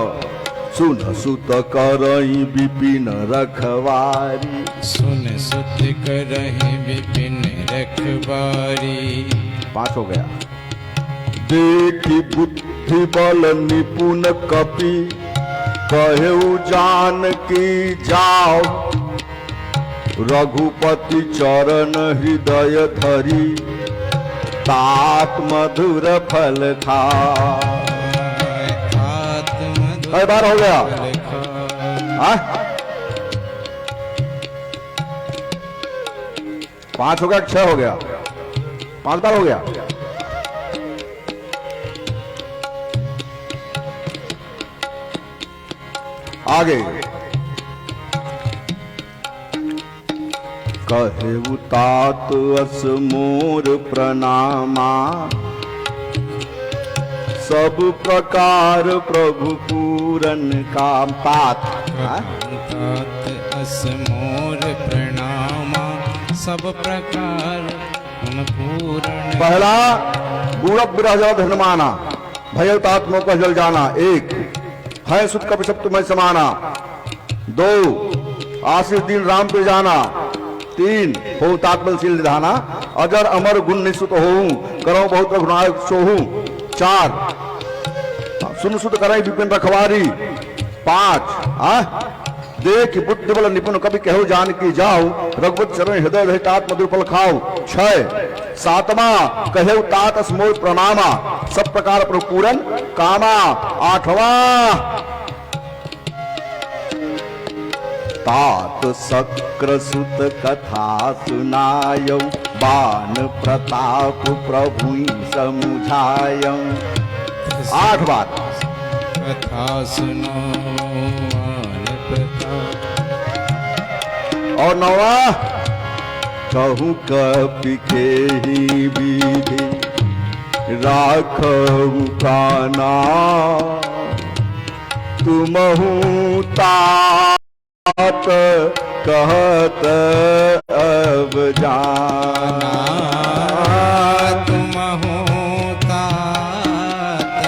सुन सुत करई विपिन रखवारी, सुन सुत करहि विपिन रखवारी। 5 हो गया। देखी बुद्धि बल निपुण कपि, कहु जान की जाओ, रघुपति चरण हृदय धरी, तात मधुर फल खा। कई बार हो गया? 5 हो गया, 6 हो गया? 5 बार हो गया। आगे कहे तात अस मोर प्रणामा, सब प्रकार प्रभु पूरन काम। तात अस मोर प्रणामा, सब प्रकार पूरण। पहला, बूढ़त बिरह जलधि हनुमाना, भयउ तात मोखौ जल जाना। 1, है सुत कपि सब तुमहि समाना। 2, आशीष दीन राम पे जाना। 3, हो तात बल शील निधाना, अजर अमर गुण निसुत होऊं, करो बहुत रघुनायक सोहूं। 4, सुन सुत करई विपिन रखवारी। 5, देख बुद्धि बल निपुण कभी कहु जान की जाओ, रघुपति चरण हृदय रहे तात मधुर फल खाओ। 6, 7वां कहु तात अस मोर प्रणामा, सब प्रकार प्रभु पूरन कामा। 8वां, तात शक्र सुत कथा सुनायौ, बान प्रताप प्रभु समुझायौ। 8 बार कथा सुनो बान प्रताप। और 9वां, कहूँ कपि के ही विधि राखऊ काना, तुमहु तात कहत अब जाना। तुमहु तात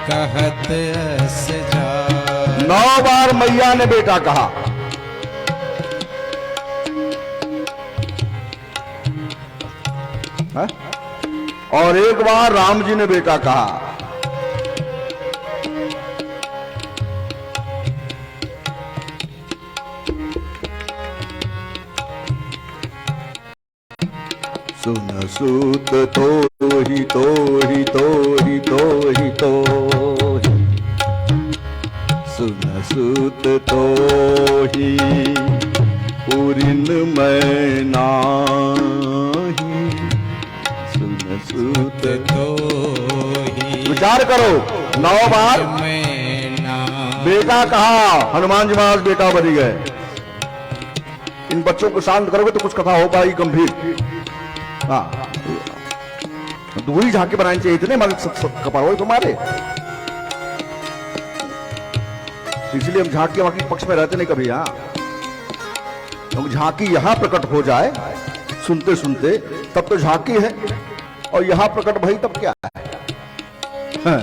कहत अस जाना। 9 बार मैया ने बेटा कहा। है? और एक बार राम जी ने बेटा कहा। सुन सूत तो ही तो ही तो ही तो ही तो ही। सुन सूत तो ही पूरिन मैं नाही। सुन सूत तो ही विचार करो 9 बार मैं ना। बेटा कहा। हनुमान जी महाराज बेटा बनी गए। इन बच्चों को शांत करोगे तो कुछ कथा हो पाएगी गंभीर। हाँ, दूरी झांकी बनानी चाहिए। इतने मत कपाल हो तुम्हारे, इसलिए हम झांकी वाकी पक्ष में रहते नहीं कभी। हाँ, क्योंकि झांकी यहां प्रकट हो जाए सुनते सुनते तब तो झांकी है, और यहां प्रकट भई तब क्या है। हाँ,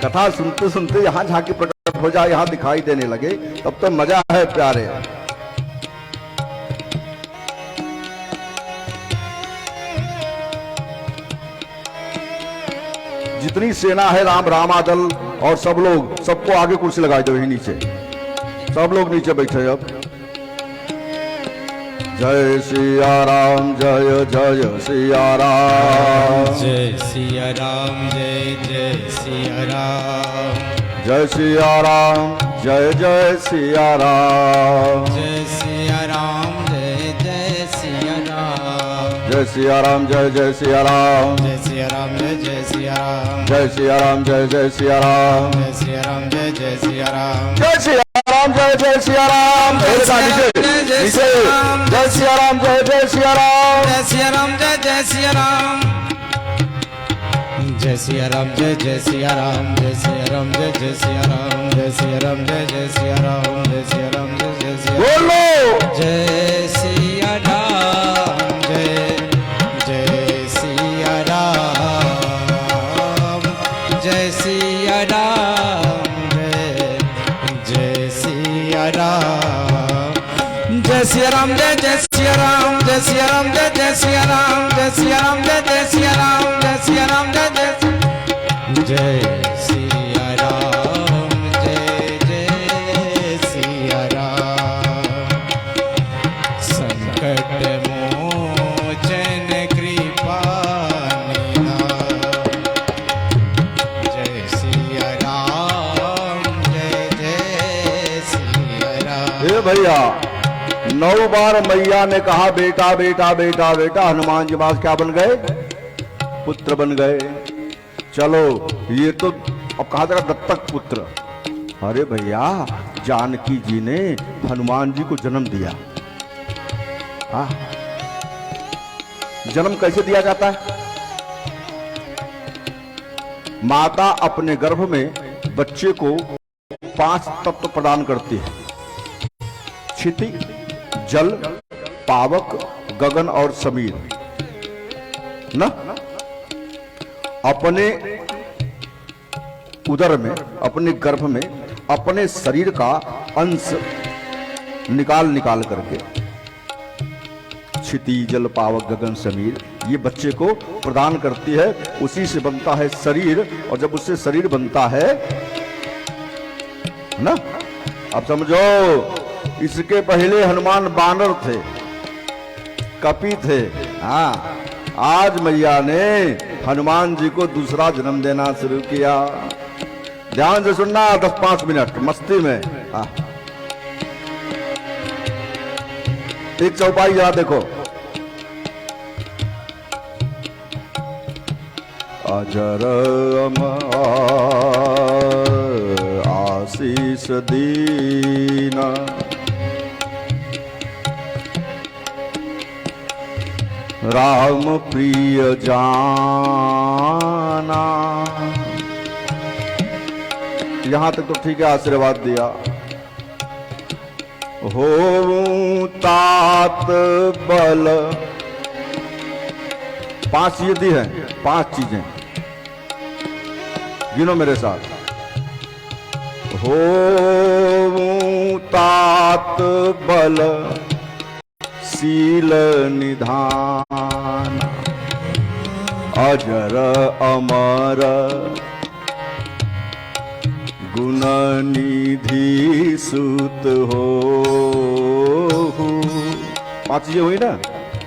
कथा सुनते सुनते यहां झांकी प्रकट हो जाए, यहां दिखाई देने लगे तब तो मजा है प्यारे। जितनी सेना है राम रामादल और सब लोग, सबको आगे कुर्सी लगाई दो यही नीचे। सब लोग नीचे बैठे। अब जय सिया राम जय जय सिया राम। जय सिया राम जय जय सिया राम। जय सिया राम जय जय सिया राम। जय सिया राम जय जय सिया राम। जय सिया राम जय जय सिया राम। जय सिया राम जय जय सिया राम। जय सिया राम जय जय सिया राम। जय सिया राम जय जय सिया राम। जय सिया राम जय जय सिया राम। नीचे नीचे। जय सिया राम जय जय सिया राम। जय सिया राम जय जय सिया राम। जय सिया राम जय जय सिया राम। जय सिया राम जय जय सिया राम। जय सिया राम जय जय सिया राम। जय सिया राम जय जय सिया राम। बोलो जय सिया राम जय जय सिया राम। जय सिया राम जय जय सिया राम। जय सिया राम जय जय सिया राम। जय सिया राम जय जय सिया राम। जय सिया राम जय जय सिया राम। जय सिया राम जय जय जय सिया राम। जय जय सिया राम। संकट मोचन कृपा निधान। जय सिया राम जय जय सिया राम। हे भैया 9 बार मैया ने कहा बेटा बेटा बेटा बेटा। हनुमान जी महाराज क्या बन गए? पुत्र बन गए। चलो ये तो अब कहा जाएगा दत्तक पुत्र। अरे भैया जानकी जी ने हनुमान जी को जन्म दिया। हाँ, जन्म कैसे दिया जाता है? माता अपने गर्भ में बच्चे को 5 तत्व प्रदान करती है। क्षिति, जल, पावक, गगन और समीर। ना अपने उदर में, अपने गर्भ में अपने शरीर का अंश निकाल निकाल करके क्षिति, जल, पावक, गगन, समीर ये बच्चे को प्रदान करती है। उसी से बनता है शरीर, और जब उससे शरीर बनता है ना, अब समझो इसके पहले हनुमान बानर थे, कपि थे। हाँ, आज मैया ने हनुमान जी को दूसरा जन्म देना शुरू किया। ध्यान से सुनना 10-5 मिनट मस्ती में। हाँ, एक चौपाई जरा देखो। अजर अमर आशीष दीना, राम प्रिय जाना। यहां तक तो ठीक है, आशीर्वाद दिया। हो तात बल, 5 चीजें दी हैं, 5 चीजें गिनो मेरे साथ। हो तात बल शील निधान, अजर अमर गुण निधि सुत हो। 5 चीजें हुई ना,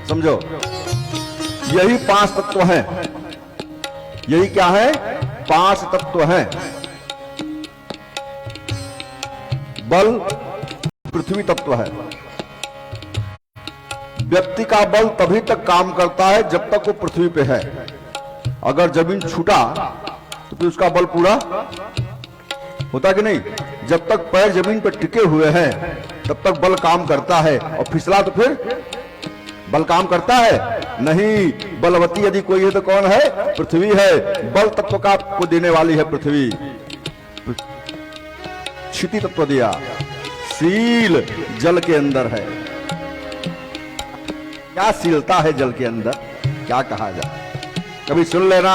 समझो। यही 5 तत्व हैं। यही क्या है? 5 तत्व हैं। बल पृथ्वी तत्व है। व्यक्ति का बल तभी तक काम करता है जब तक वो पृथ्वी पे है। अगर जमीन छूटा तो फिर उसका बल पूरा होता कि नहीं? जब तक पैर जमीन पर टिके हुए हैं तब तक बल काम करता है, और फिसला तो फिर बल काम करता है नहीं। बलवती यदि कोई है तो कौन है? पृथ्वी है। बल तत्व का को देने वाली है पृथ्वी। क्षिति तत्व दिया। शील जल के अंदर है। क्या शीलता है जल के अंदर, क्या कहा जाए? कभी सुन लेना,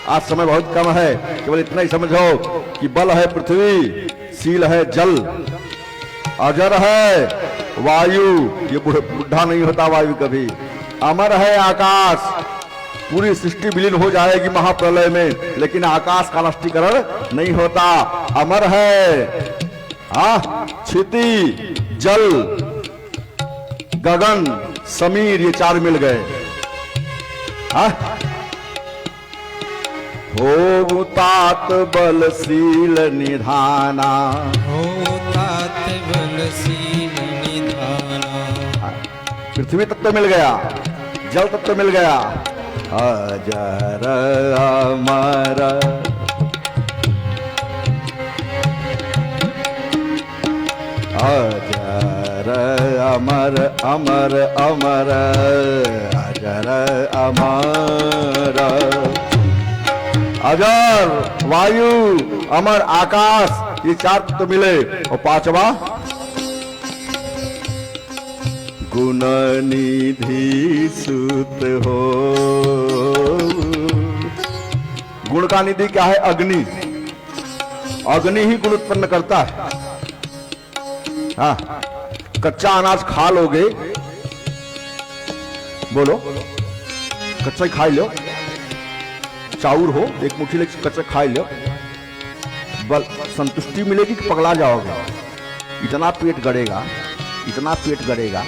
आज समय बहुत कम है, केवल इतना ही समझो कि बल है पृथ्वी, शील है जल, अजर है वायु, ये बुढ़ा नहीं होता वायु कभी, अमर है आकाश। पूरी सृष्टि विलीन हो जाएगी महाप्रलय में, लेकिन आकाश का नष्टीकरण नहीं होता, अमर है। क्षिति, जल, गगन, समीर, ये 4 मिल गए। हो तात बलशील निधाना, हो तात बलशील निधाना। पृथ्वी तत्व मिल गया, जल तत्व मिल गया, अजर अमर अजर अमर, अमर अमर अजर अमर। अजर वायु, अमर आकाश, ये 4 तो मिले। और 5वां गुण निधि सुत हो। गुण का निधि क्या है? अग्नि। अग्नि ही गुण उत्पन्न करता है। हाँ, कच्चा अनाज खा लोगे, बोलो, कच्चा ही खा लो, चाउर हो, एक मुट्ठी लेके कच्चा खा लो, बल संतुष्टि मिलेगी कि पगला जाओगे? इतना पेट गड़ेगा, इतना पेट गड़ेगा,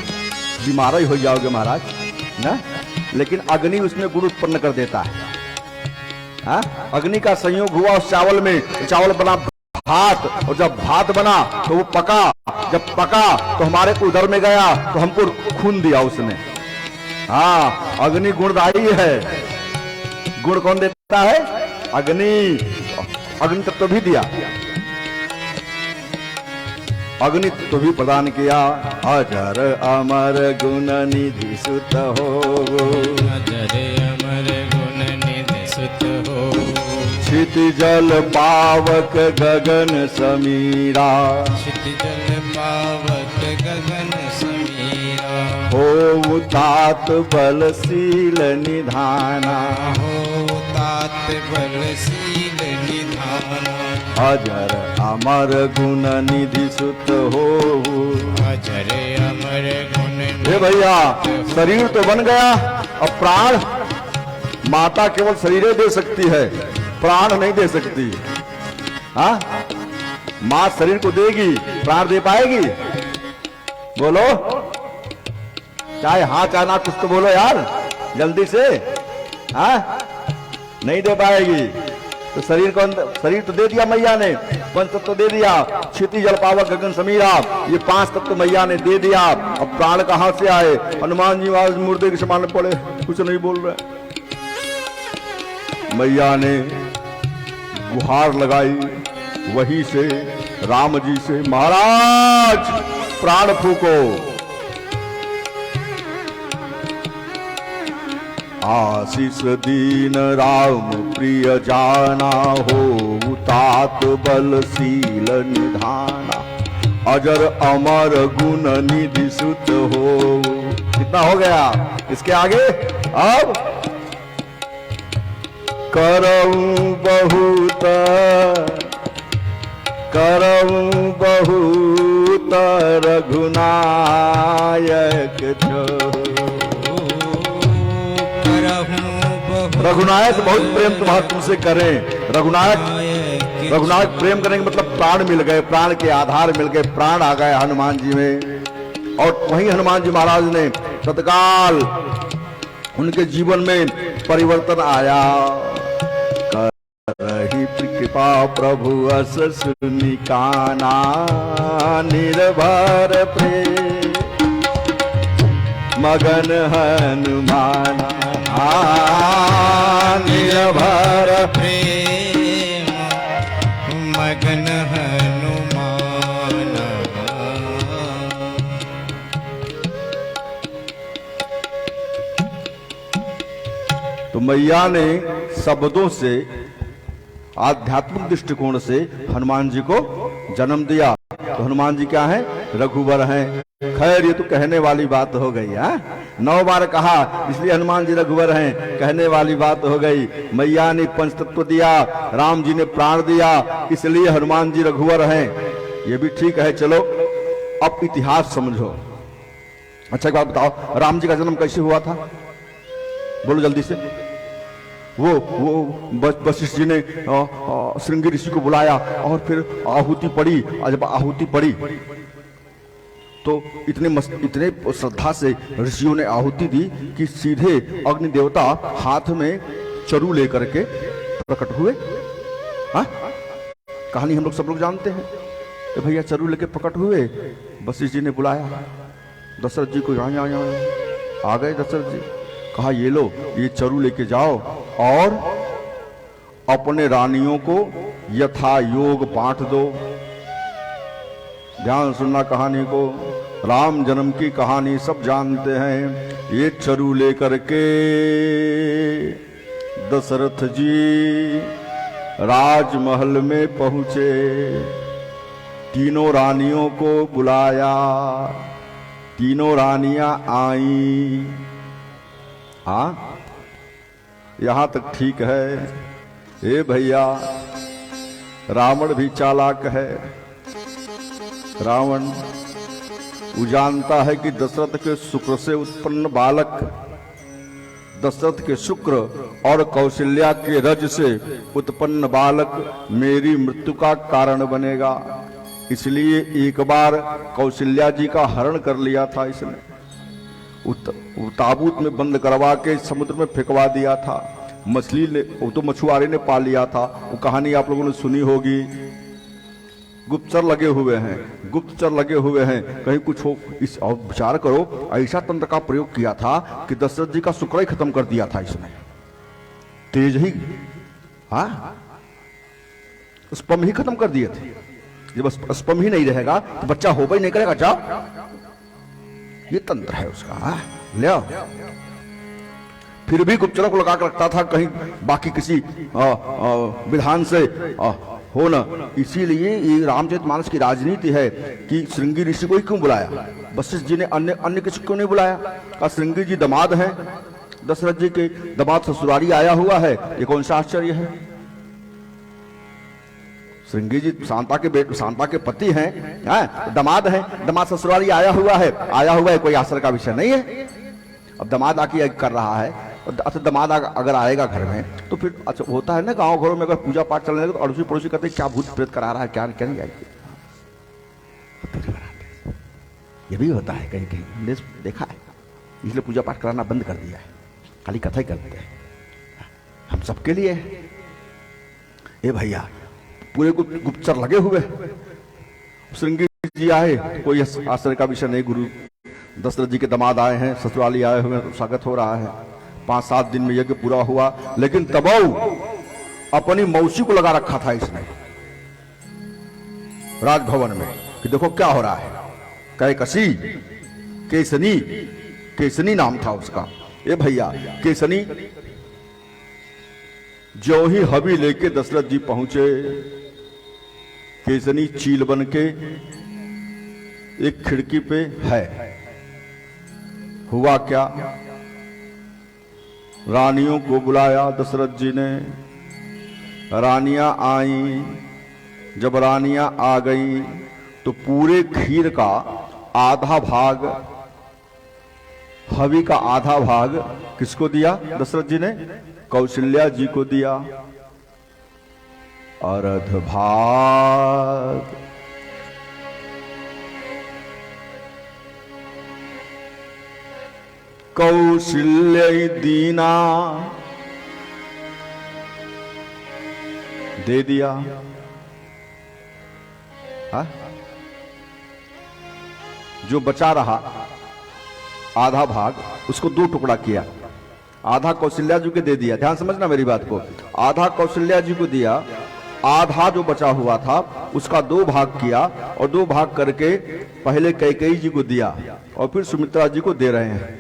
बीमार ही हो जाओगे महाराज ना। लेकिन अग्नि उसमें गुण उत्पन्न कर देता है। हाँ? अग्नि का संयोग हुआ उस चावल में, चावल बना भात, और जब भात बना तो वो पका, जब पका तो हमारे उदर में गया तो हमको खून दिया उसने। हाँ, अग्नि गुणदायी है। गुण कौन देता है? अग्नि। अग्नि तत्व भी दिया, अग्नि तत्व भी प्रदान किया। अजर अमर गुण निधि सुत हो, अजर अमर गुण निधि सुत हो। क्षिति जल पावक गगन समीरा, क्षिति जल पावक गगन समीरा। हो तात बलशील निधाना, हो तात बलशील निधाना। अजर अमर गुण निधि सुत हो। अजर अमर गुण हे भैया, शरीर तो बन गया, अब प्राण माता केवल शरीर दे सकती है, प्राण नहीं दे सकती। हाँ, मां शरीर को देगी, प्राण दे पाएगी? बोलो, चाहे हाँ चाहे ना, कुछ तो बोलो यार जल्दी से। हाँ, नहीं दे पाएगी। तो शरीर को, शरीर तो दे दिया मैया ने, पंच तत्व दे दिया, क्षिति जल पावक गगन समीरा, ये 5 तत्व मैया ने दे दिया। अब प्राण कहां से आए? हनुमान जी आज मुर्दे के समान पड़े, कुछ नहीं बोल रहे। मैया ने गुहार लगाई, वहीं से राम जी से, महाराज प्राण फूको। आशीष दीन राम प्रिय जाना हो, तात बलशील निधाना, अजर अमर गुण निधि सुत हो। कितना हो गया? इसके आगे अब करऊं बहुत, करऊं बहुत रघुनायक छो। रघुनायक बहुत प्रेम तुम्हारा तुमसे करें। रघुनायक, रघुनायक प्रेम करेंगे मतलब प्राण मिल गए, प्राण के आधार मिल गए, प्राण आ गए हनुमान जी में। और वहीं हनुमान जी महाराज ने तत्काल उनके जीवन में परिवर्तन आया। करहि कृपा प्रभु अस सुनि काना, निर्भर प्रेम मगन हनुमान, निर्भर प्रेम मगन हनुमान। तो मैया ने शब्दों से, आध्यात्मिक दृष्टिकोण से हनुमान जी को जन्म दिया। तो हनुमान जी क्या है? रघुवर हैं। खैर ये तो कहने वाली बात हो गई है, 9 बार कहा इसलिए हनुमान जी रघुवर हैं, कहने वाली बात हो गई। मैया ने पंचतत्व दिया, राम जी ने प्राण दिया, इसलिए हनुमान जी रघुवर हैं। ये भी ठीक है। चलो अब इतिहास समझो। अच्छा एक बात बताओ, राम जी का जन्म कैसे हुआ था? बोलो जल्दी से। वो वशिष्ठ जी ने श्रृंगी ऋषि को बुलाया और फिर आहुति पड़ी। और जब आहुति पड़ी तो इतने श्रद्धा से ऋषियों ने आहुति दी कि सीधे अग्नि देवता हाथ में चरु लेकर के प्रकट हुए। हाँ, कहानी हम लोग सब लोग जानते हैं कि भैया चरु लेके प्रकट हुए। वशिष्ठ जी ने बुलाया दशरथ जी को, यहाँ आ गए दशरथ जी। कहा ये लो, ये चरु लेके जाओ और अपने रानियों को यथा योग बांट दो। ध्यान सुनना कहानी को, राम जन्म की कहानी सब जानते हैं। ये चरु लेकर के दशरथ जी राजमहल में पहुंचे, तीनों रानियों को बुलाया, तीनों रानियां आई। हाँ, यहां तक ठीक है। ए भैया, रावण भी चालाक है। रावण वो जानता है कि दशरथ के शुक्र से उत्पन्न बालक, दशरथ के शुक्र और कौशल्या के रज से उत्पन्न बालक मेरी मृत्यु का कारण बनेगा। इसलिए एक बार कौशल्या जी का हरण कर लिया था इसने, ताबूत में बंद करवा के समुद्र में फेंकवा दिया था। मछली ने, वो तो मछुआरे ने पा लिया था। वो कहानी आप लोगों ने सुनी होगी। गुप्तचर लगे हुए हैं, गुप्तचर लगे हुए हैं, कहीं कुछ हो। इस और विचार करो, ऐसा तंत्र का प्रयोग किया था कि दशरथ जी का शुक्र ही खत्म कर दिया था इसने। तेज ही, हाँ, स्पर्म ही खत्म कर दिए थे। जब स्पर्म ही नहीं रहेगा तो बच्चा होगा ही नहीं करेगा। जाओ, ये तंत्र है उसका। ले आओ। फिर भी गुप्तचरों को लगा कर रखता था कहीं बाकी किसी विधान से हो न। इसीलिए ये रामचरितमानस की राजनीति है कि श्रृंगी ऋषि को ही क्यों बुलाया? वशिष्ठ जी ने अन्य किसी को नहीं बुलाया। कहा श्रृंगी जी दामाद हैं, दशरथ जी के दामाद ससुरारी आया हुआ है, ये कौन सा आश्चर्य है? श्रृंगी जी शांता के पति हैं, दामाद हैं, दामाद ससुरारी आया हुआ है, कोई आश्चर्य का विषय नहीं है। अब दामाद आके कर रहा है, अच्छा दामाद अगर आएगा घर में तो फिर अच्छा होता है ना, गांव घरों में अगर पूजा पाठ चलने लगे तो अड़ोसी पड़ोसी कहते हैं क्या भूत प्रेत करा रहा है, क्या नहीं आएगी। ये भी होता है कहीं कहीं, हमने देखा है। इसलिए पूजा पाठ कराना बंद कर दिया है, खाली कथा ही करते हैं। हम सबके लिए ए भैया, पूरे गुप्तचर लगे हुए। श्रृंगी जी आए, कोई आश्चर्य का विषय नहीं। गुरु दशरथ जी के दामाद आए हैं, ससुराली आए हुए, तो स्वागत हो रहा है। 5-7 दिन में यज्ञ पूरा हुआ, लेकिन तबऊ अपनी मौसी को लगा रखा था इसने राजभवन में कि देखो क्या हो रहा है। कैकसी, केसनी नाम था उसका। ए भैया, केसनी जो ही हबी लेके दशरथ जी पहुंचे, केसनी चील बन के एक खिड़की पे है। हुआ क्या, रानियों को बुलाया दशरथ जी ने, रानियां आई। जब रानियां आ गई तो पूरे खीर का आधा भाग, हवि का आधा भाग किसको दिया दशरथ जी ने? कौशल्या जी को दिया। अर्ध भाग कौशल्य दीना दे दिया। हा? जो बचा रहा आधा भाग, उसको दो टुकड़ा किया। आधा कौशल्या जी को दे दिया, ध्यान समझना मेरी बात को। आधा कौशल्या जी को दिया, आधा जो बचा हुआ था उसका दो भाग किया, और दो भाग करके पहले कैकेयी जी को दिया और फिर सुमित्रा जी को दे रहे हैं।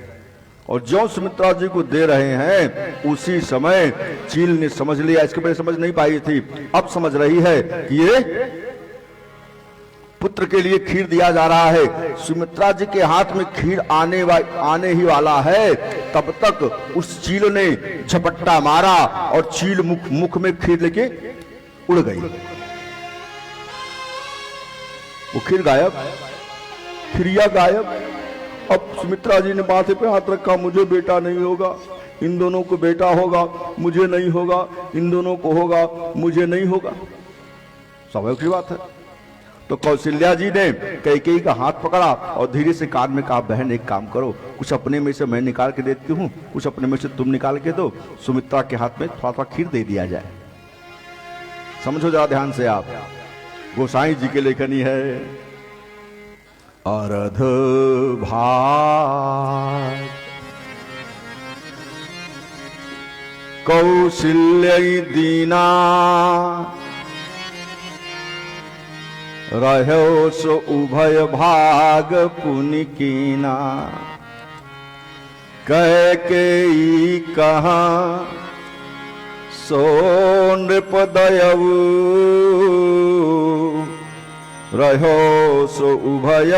और जो सुमित्रा जी को दे रहे हैं उसी समय चील ने समझ लिया, इसके पहले समझ नहीं पाई थी, अब समझ रही है कि ये पुत्र के लिए खीर दिया जा रहा है। सुमित्रा जी के हाथ में खीर आने ही वाला है, तब तक उस चील ने झपट्टा मारा और चील मुख में खीर लेके उड़ गई। वो खीर गायब, खिरिया गायब। अब सुमित्रा जी ने माथे पे हाथ रखा, मुझे बेटा नहीं होगा, इन दोनों को बेटा होगा, मुझे नहीं होगा, इन दोनों को होगा, मुझे नहीं होगा। स्वाभाविक सी बात है। तो कौशल्या जी ने कैकेयी का हाथ पकड़ा और धीरे से कान में कहा, बहन एक काम करो, कुछ अपने में से मैं निकाल के देती हूँ, कुछ अपने में से तुम निकाल के दो, सुमित्रा के हाथ में थोड़ा थोड़ा खीर दे दिया जाए। समझो जरा ध्यान से आप, गोसाई जी के लेखनी है। अर्ध भाग कौशल्य दीना, रहो सो उभय भाग पुनि कीना। कैकेयी कहा सो नृपदयऊ, रहो सो उभय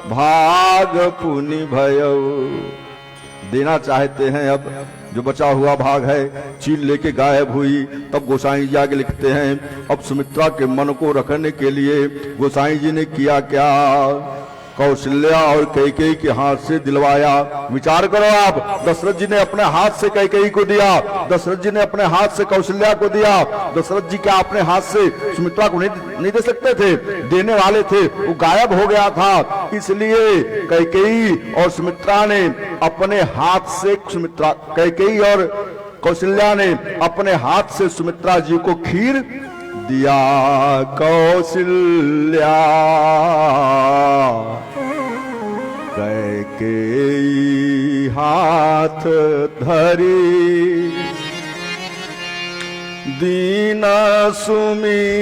भाग पुनि भयऊ। देना चाहते हैं, अब जो बचा हुआ भाग है चील लेके गायब हुई। तब गोसाई जी आगे लिखते हैं, अब सुमित्रा के मन को रखने के लिए गोसाई जी ने किया क्या, कौशल्या और कैकेयी के हाथ से दिलवाया। विचार करो आप, दशरथ जी ने अपने हाथ से कैकेयी को दिया, दशरथ जी ने अपने हाथ से कौशल्या को दिया। दशरथ जी क्या अपने हाथ से सुमित्रा को नहीं दे सकते थे? देने वाले थे, वो गायब हो गया था। इसलिए कैकेयी और सुमित्रा ने अपने हाथ से, सुमित्रा कैकेयी और कौशल्या ने अपने हाथ से सुमित्रा जी को खीर दिया। कौशल्या कैकेयी हाथ धरी, दीना सुमित्राई,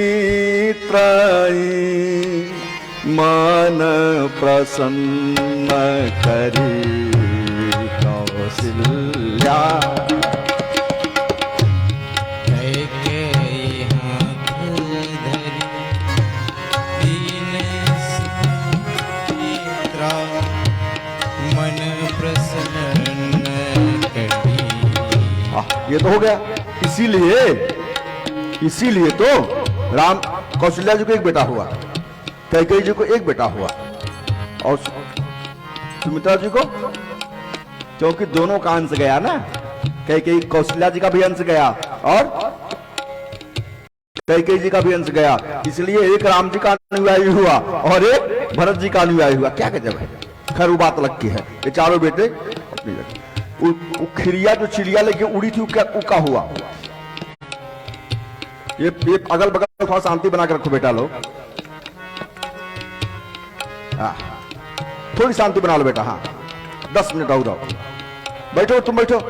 मन प्रसन्न करी। कौशल्या ये तो हो गया। इसीलिए तो राम कौशल्या जी को एक बेटा हुआ, कैकेयी जी को एक बेटा हुआ, और सुमित्रा जी को, क्योंकि दोनों का अंश गया ना। कैकेयी कौशल्या जी का भी अंश गया और कैकेयी जी का भी अंश गया। इसलिए एक राम जी का अनुयायी हुआ और एक भरत जी का अनुयायी हुआ। क्या गजब है। खैर वो बात अलग की है। ये चारों बेटे अपनी जगह। खिरिया जो चिड़िया लेके उड़ी थी क्या हुआ? ये अगल बगल थोड़ा शांति बना के रखो बेटा लोग। थोड़ी शांति बना लो बेटा। हाँ 10 मिनट और जाओ, बैठो तुम बैठो।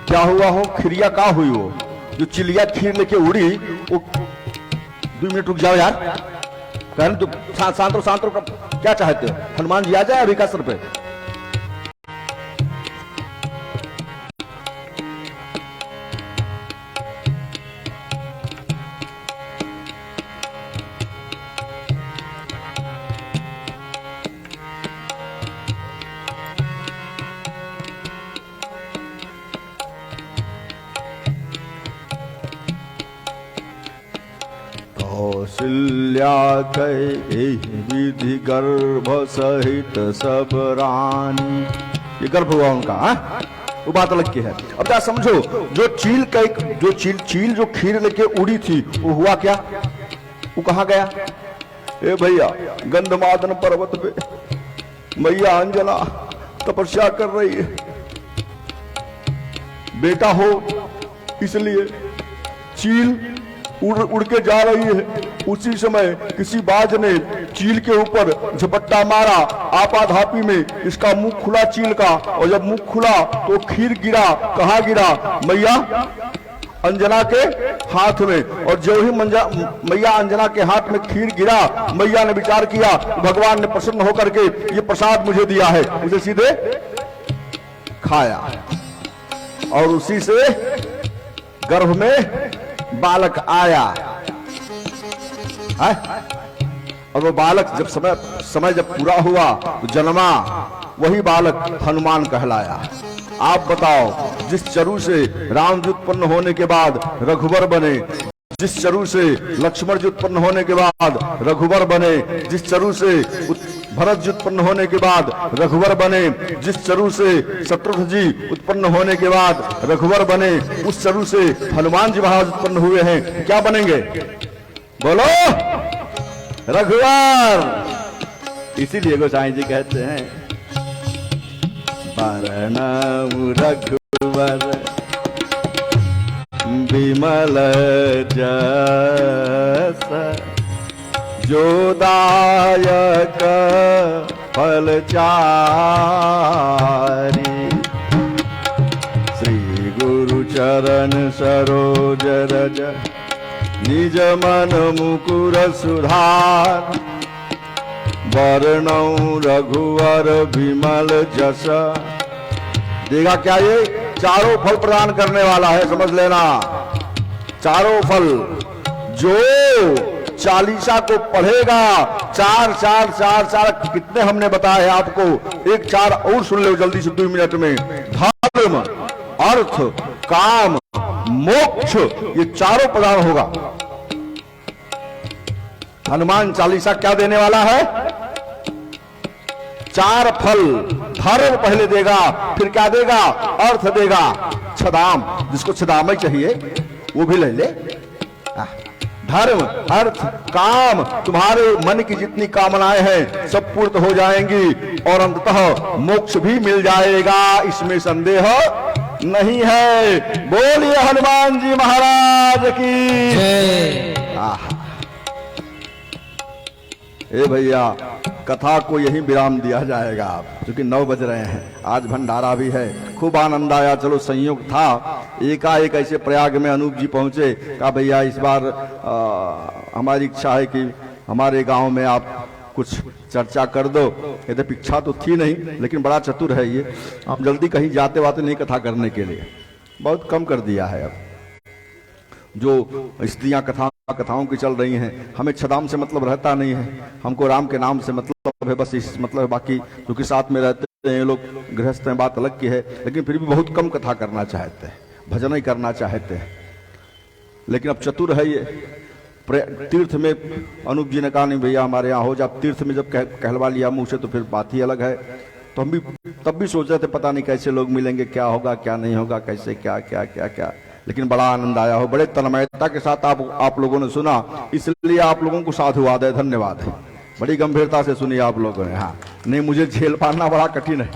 क्या हुआ हो? खिरिया का हुई हो? जो चिड़िया खीर लेके उड़ी, वो 2 मिनट रुक जाओ यार, कहने तो शांत रो, क्या चाहते हो? हनुमान जी आ जाए अभी का सर पे। कौशल्या कही विधि गर्भ सहित सब रानी, ये गर्भ हुआ उनका, वो बात अलग की है। अब क्या समझो, जो चील जो खीर लेके उड़ी थी, वो हुआ क्या? वो कहाँ गया? ए भैया, गंधमादन पर्वत पे मैया अंजना तपस्या कर रही है, बेटा हो इसलिए चील उड़ के जा रही है। उसी समय किसी बाज ने चील के ऊपर झपट्टा मारा, आपाधापी में इसका मुंह खुला चील का, और जब मुंह खुला तो खीर गिरा। कहाँ गिरा? मैया अंजना के हाथ में। और जो ही मैया अंजना के हाथ में खीर गिरा, मैया ने विचार किया भगवान ने प्रसन्न होकर के ये प्रसाद मुझे दिया है, उसे सीधे खाया, और उसी से गर्भ में बालक आया है। और वो बालक जब समय जब पूरा हुआ तो जन्मा, वही बालक हनुमान कहलाया। आप बताओ, जिस चरु से राम जी उत्पन्न होने के बाद रघुवर बने, जिस चरु से लक्ष्मण जी उत्पन्न होने के बाद रघुवर बने, जिस चरु से भरत जी उत्पन्न होने के बाद रघुवर बने, जिस चरु से शत्रुघ्न जी उत्पन्न होने के बाद रघुवर बने, उस चरु से हनुमान जी महाराज उत्पन्न हुए हैं। क्या बनेंगे? बोलो, रघुवर। इसीलिए गोसाई जी कहते हैं, बरनऊ रघुवर विमल जस, जो दायक फल चारि, श्री गुरु चरण सरोज रज, निज मन मुकुर सुधार, वर्णौ रघुवर विमल जस। देगा क्या? ये चारों फल प्रदान करने वाला है, समझ लेना। चारों फल जो चालीसा को पढ़ेगा, चार कितने हमने बताए हैं आपको, एक 4 और सुन लो जल्दी से 2 मिनट में। धर्म, अर्थ, काम, मोक्ष, ये चारों प्रदान होगा। हनुमान चालीसा क्या देने वाला है? 4 फल। धर्म पहले देगा, फिर क्या देगा? अर्थ देगा, छदाम, जिसको छदाम ही चाहिए वो भी ले ले। धर्म, अर्थ, काम, तुम्हारे मन की जितनी कामनाएं हैं सब पूर्ण हो जाएंगी, और अंततः मोक्ष भी मिल जाएगा, इसमें संदेह नहीं है। बोलिए हनुमान जी महाराज की जय। ए भैया, कथा को यही विराम दिया जाएगा, क्योंकि 9 बज रहे हैं। आज भंडारा भी है, खूब आनंद आया। चलो संयोग था, एकाएक ऐसे प्रयाग में अनूप जी पहुंचे। कहा भैया इस बार हमारी इच्छा है कि हमारे गांव में आप कुछ चर्चा कर दो। यदि इच्छा तो थी नहीं, लेकिन बड़ा चतुर है ये, आप जल्दी कहीं जाते वाते नहीं कथा करने के लिए, बहुत कम कर दिया है। अब जो स्त्रियां कथाओं की चल रही हैं, हमें छदाम से मतलब रहता नहीं है, हमको राम के नाम से मतलब है, बस इस मतलब है। बाकी क्योंकि साथ में रहते हैं ये लोग, गृहस्थ हैं, बात अलग की है, लेकिन फिर भी बहुत कम कथा करना चाहते हैं, भजन ही करना चाहते हैं। लेकिन अब चतुर है ये। तीर्थ में अनूप जी ने कहा नहीं भैया हमारे यहाँ हो जा। तीर्थ में जब कहलवा लिया मुंह से तो फिर बात ही अलग है। तो हम भी तब भी सोच रहे थे पता नहीं कैसे लोग मिलेंगे, क्या होगा क्या नहीं होगा, कैसे क्या क्या क्या क्या, लेकिन बड़ा आनंद आया हो। बड़े तन्मयता के साथ आप लोगों ने सुना, इसलिए आप लोगों को साधुवाद है, धन्यवाद है। बड़ी गंभीरता से सुनी आप लोगों ने। हाँ, नहीं मुझे झेल पाना बड़ा कठिन है,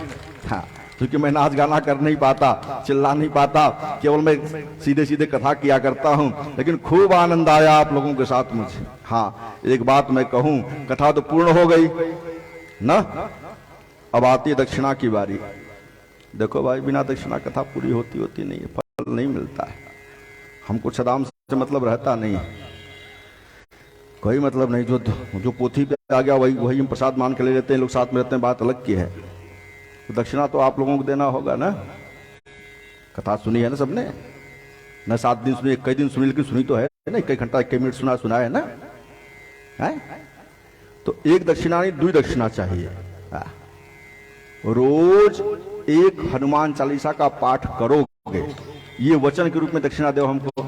हाँ, क्योंकि मैं नाच गाना कर नहीं पाता, चिल्ला नहीं पाता, केवल मैं सीधे सीधे कथा किया करता हूँ। लेकिन खूब आनंद आया आप लोगों के साथ मुझे। हाँ, एक बात मैं कहूँ, कथा तो पूर्ण हो गई ना, अब आती है दक्षिणा की बारी। देखो भाई, बिना दक्षिणा कथा पूरी होती नहीं है, फल नहीं मिलता है। हमको छदाम से मतलब रहता नहीं, कोई मतलब नहीं। जो पोथी पे आ गया वही वही हम प्रसाद मान के ले लेते हैं, लोग साथ में रहते हैं, बात अलग की है। तो दक्षिणा तो आप लोगों को देना होगा ना। कथा सुनी है ना सबने, न 7 दिन सुनी, कई दिन सुनी, लेकिन सुनी तो है ना, कई घंटा 1 मिनट सुना है ना है? तो एक दक्षिणा नहीं, 2 दक्षिणा चाहिए। रोज एक हनुमान चालीसा का पाठ करोगे, ये वचन के रूप में दक्षिणा दो हमको।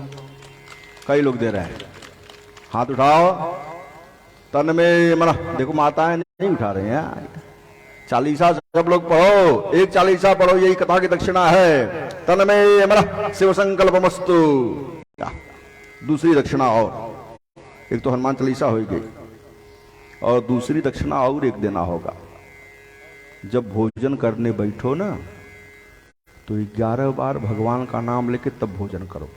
कई लोग दे रहे हैं, हाथ उठाओ। तन में मना, देखो माताएं नहीं उठा रहे हैं। चालीसा सब लोग पढ़ो, एक चालीसा पढ़ो, यही कथा की दक्षिणा है। तन में मना शिव संकल्प मस्तु। दूसरी दक्षिणा और, एक तो हनुमान चालीसा हो गई, और दूसरी दक्षिणा और एक देना होगा। जब भोजन करने बैठो ना, तो 11 बार भगवान का नाम लेके तब भोजन करो।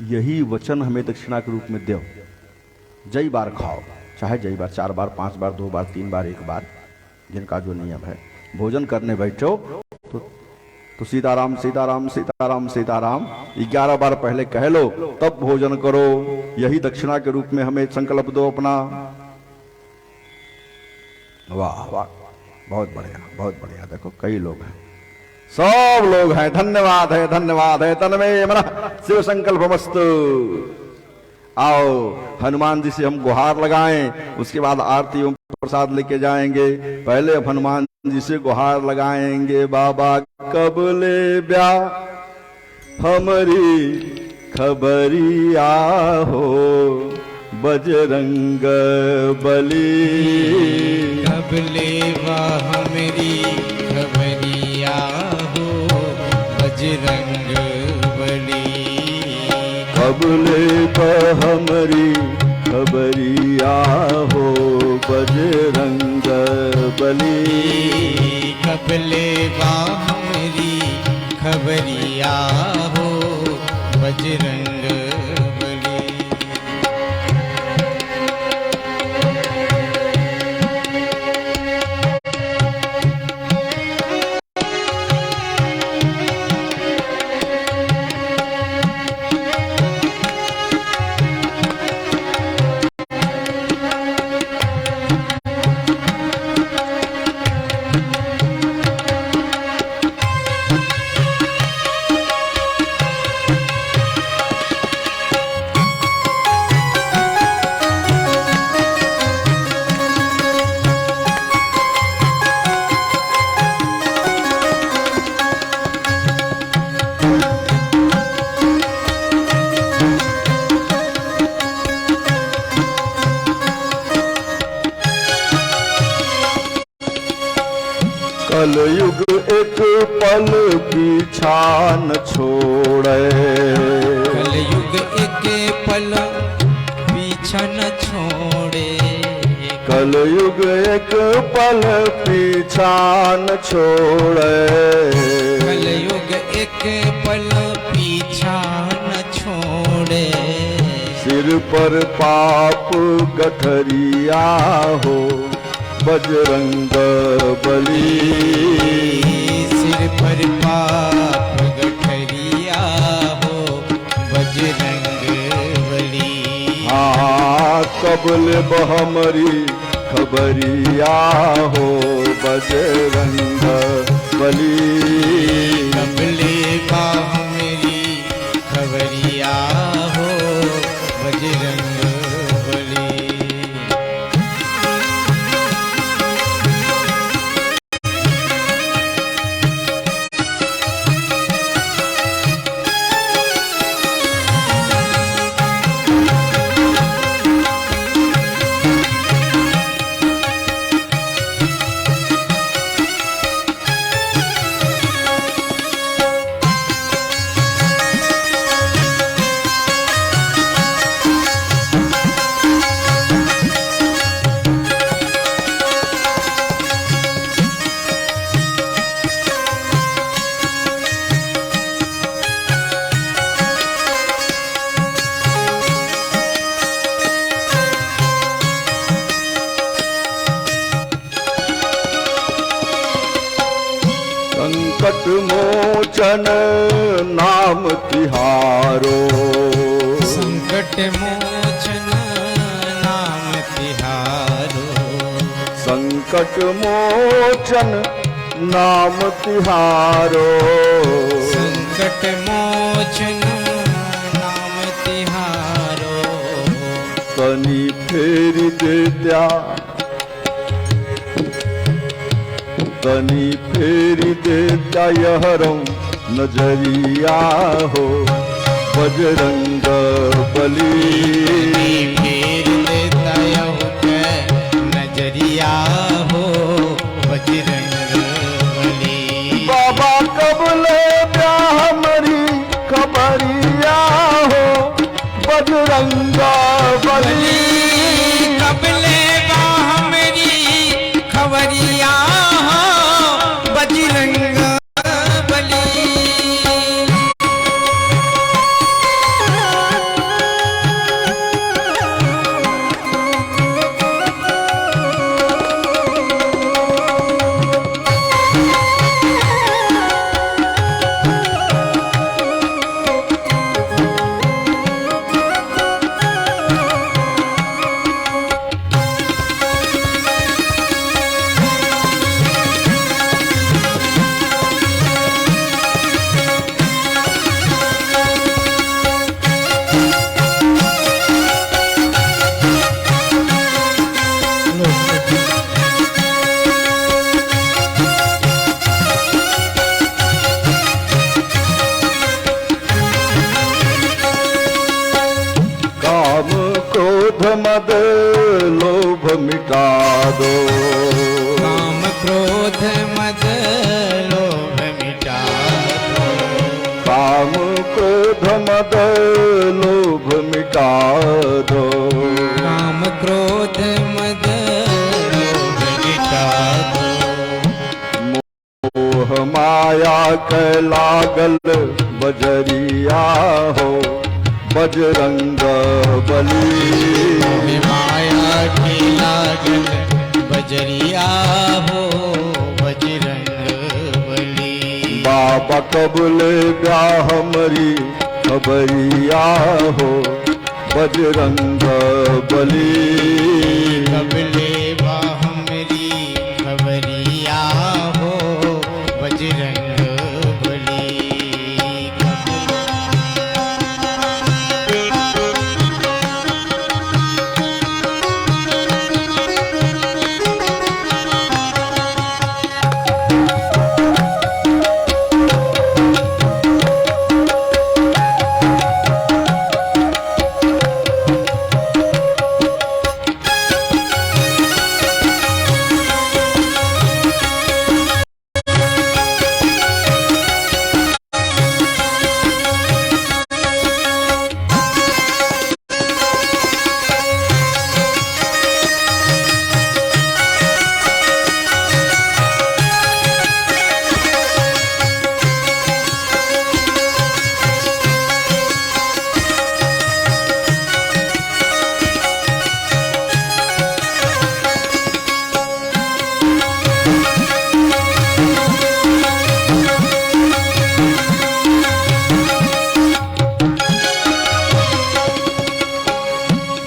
यही वचन हमें दक्षिणा के रूप में दो। जय बार खाओ, चाहे जय बार 4 बार, 5 बार, 2 बार, 3 बार, 1 बार, जिनका जो नियम है। भोजन करने बैठो तो सीताराम सीताराम सीताराम सीताराम 11 बार पहले कह लो, तब भोजन करो। यही दक्षिणा के रूप में हमें संकल्प दो अपना। वाह वाह, बहुत बढ़िया, बहुत बढ़िया। देखो कई लोग हैं, सब लोग हैं। धन्यवाद है, धन्यवाद है। तन्मय मना शिव संकल्प मस्तु। आओ हनुमान जी से हम गुहार लगाएं, उसके बाद आरती एवं प्रसाद लेके जाएंगे। पहले अब हनुमान जी से गुहार लगाएंगे। बाबा कब ले ब्या हमारी खबरिया हो, बजरंग बली कब लेवा हमारी खबरिया हो, बजरंग बली। कब लेवा हमारी खबरिया हो, बजरंग बली। कब लेवा हमारी खबरिया हो, बजरंग बली। कलयुग एक पल पीछा न छोड़े, कलयुग एक पल पीछा न छोड़े। कलयुग एक पल पीछा न छोड़े। कलयुग एक पल पीछा न छोड़े। सिर पर पाप गठरिया हो, बजरंग बली। सिर पर पाप गठरिया हो, बजरंग बली। हाँ कबल बहमरी खबरिया हो, बजरंग बली। कबले बाह मेरी खबरिया हो, बजरंग बली। संकट मोचन नाम तिहारो, संकट मोचन नाम तिहारो, संकट मोचन नाम तिहारो, संकट मोचन नाम तिहारो, तनी फेरी देत्या, तनी फेरी देत्या यहरम नजरिया हो बजरंग बली, फेर देता यहूं नजरिया हो बजरंग बली। बाबा कबले ब्याहमरी खबरिया हो बजरंग बली, कबले बाहमरी खबरिया हो बजरंग बली। काम क्रोध मद लोभ मिटा दो, काम क्रोध मद लोभ मिटा दो, काम क्रोध मद लोभ मिटा दो, काम क्रोध मद लोभ मिटा दो, मोह माया के लागल बजरिया हो बजरंग बली, माया की लागल बजरिया हो बजरंग बली। बाबा कबले ब्याहमरी खबरिया हो बजरंग बली, कबले बाहमरी खबरिया हो बजरंग बली।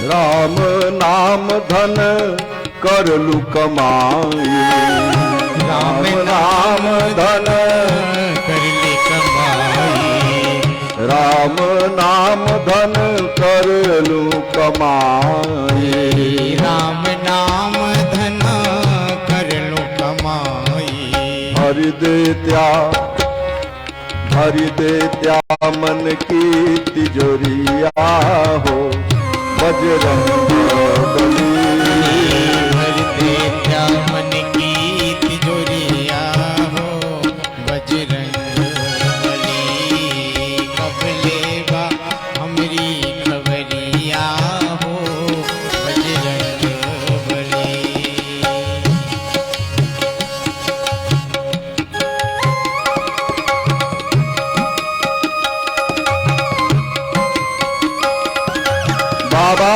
राम नाम धन करलू कमाई, राम नाम धन करली कमाई, राम नाम धन करलू कमाई, राम नाम धन करलू कमाई। हरि देत्या मन की तिजोरिया हो बजरंग बली, भर देत्या मन की तिजोरिया हो बजरंग बली। कबले बा हमरी खबरिया हो बजरंग बली। बाबा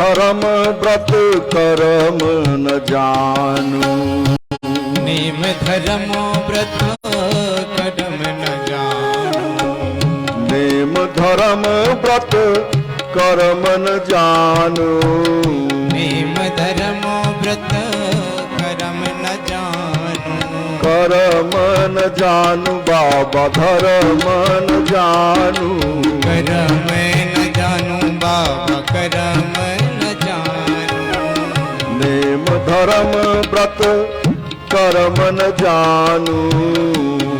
धर्म व्रत कर्म न जानू। नेम धर्म व्रत कर्म न जानू। नेम धर्म व्रत कर्म न जानू। नेम धर्म व्रत कर्म न जानू। कर्म न जानू बाबा धर्म न जानू। कर्म न जानू बाबा कर्म न जानू। नेम धर्म व्रत कर्म न जानू।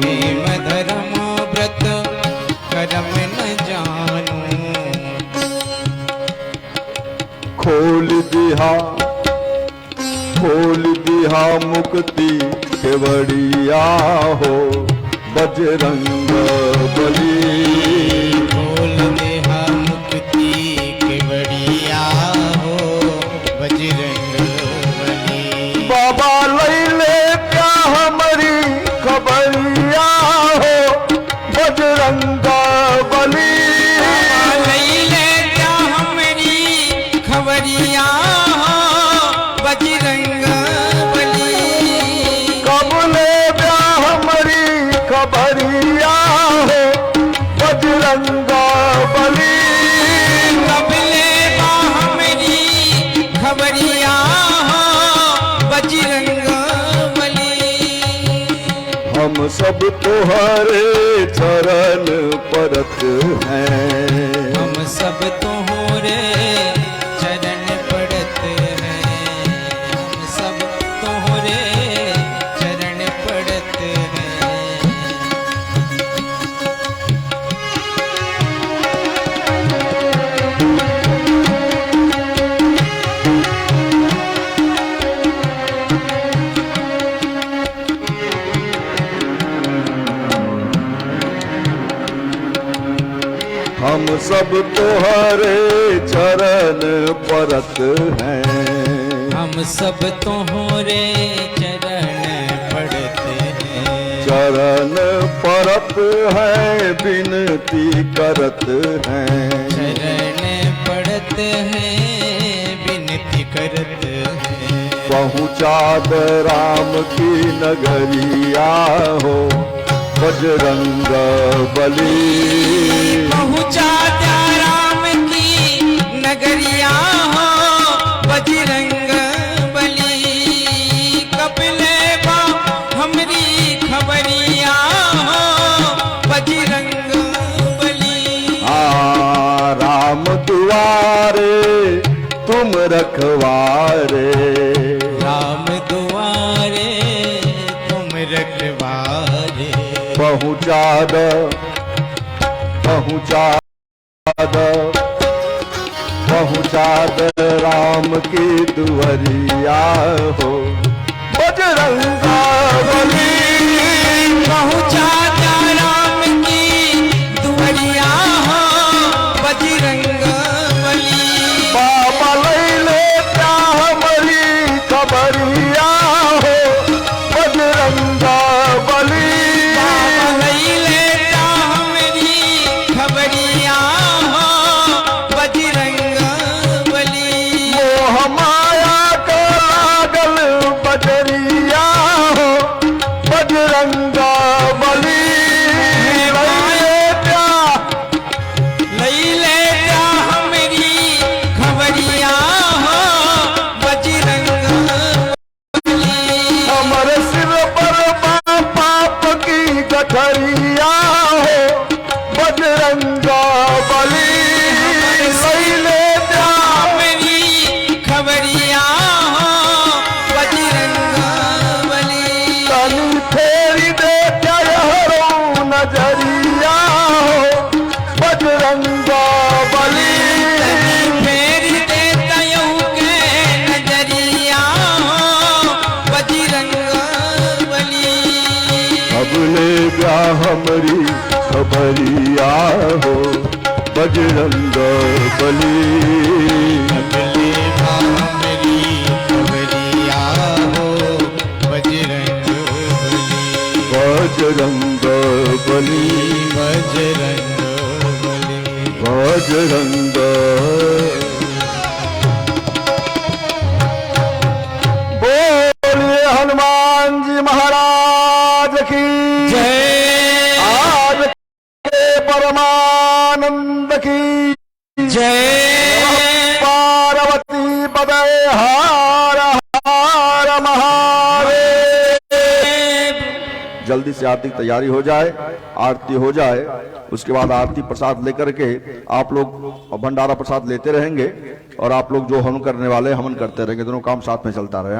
नेम धर्म व्रत कर्म न जानू। खोल दिहा मुक्ति केवड़िया हो बजरंग बली। खोल देहा मुक्ति केवड़िया हो बजरंग बली। बाबा लैले क्या हमारी खबरिया हो बजरंग बली। लैले क्या हमारी खबरिया हो बजरंग बली। कब ले क्या हमारी खबरिया हो बजरंग बली। कबले बा हमारी खबरिया हो बजरंग बली। हम सब तुम्हारे चरण परत हैं। हम सब तोहरे चरण पड़त हैं। हम सब तोहरे चरण पड़त हैं। हम सब तुम्हारे चरण परत हैं। हम सब तोहरे चरण पड़त हैं। चरण परत हैं विनती करत हैं। चरण पड़त हैं विनती करत हैं। पहुँचा द राम की नगरिया हो बजरंग बली। पहुँचा द्या राम की नगरिया हो बजरंग बली। कपिले बा हमरी खबरिया हो बजरंग बली। राम दुआरे तुम रखवारे। राम दुआरे तुम रखवारे। पहुँचा द राम की दुआरिया हो बजरंग बली। पहुँचा द्या राम की दुआरिया हो बजरंग बली। बाबा लैले क्या हमारी खबरिया हो बजरंग बली। लैले क्या हमारी खबरिया हो बजरंग बली। मोह माया का लागल बजरिया हो बजरंग बली। लैले क्या हमारी खबरिया हो बजरंग बली। हमारे सिर पर पाप की गठरिया हो बजरंग बली। लैले मेरी खबरिया हो बजरंग बली। तनी फेरी दे हरो नजरिया हो बजरंग बली। मेरी देता यूं के नजरिया हो बजरंग बली। अब ले जा हमारी खबरिया हो बजरंग बली। अगले मेरी खबरिया हो बजरंग बली। बजरंग बली। बजरंग बली। बजरंग जय पार्वती पदे हर हर महादेव। जल्दी से आरती की तैयारी हो जाए, आरती हो जाए, उसके बाद आरती प्रसाद लेकर के आप लोग भंडारा प्रसाद लेते रहेंगे और आप लोग जो हवन करने वाले हवन करते रहेंगे, दोनों काम साथ में चलता रहे।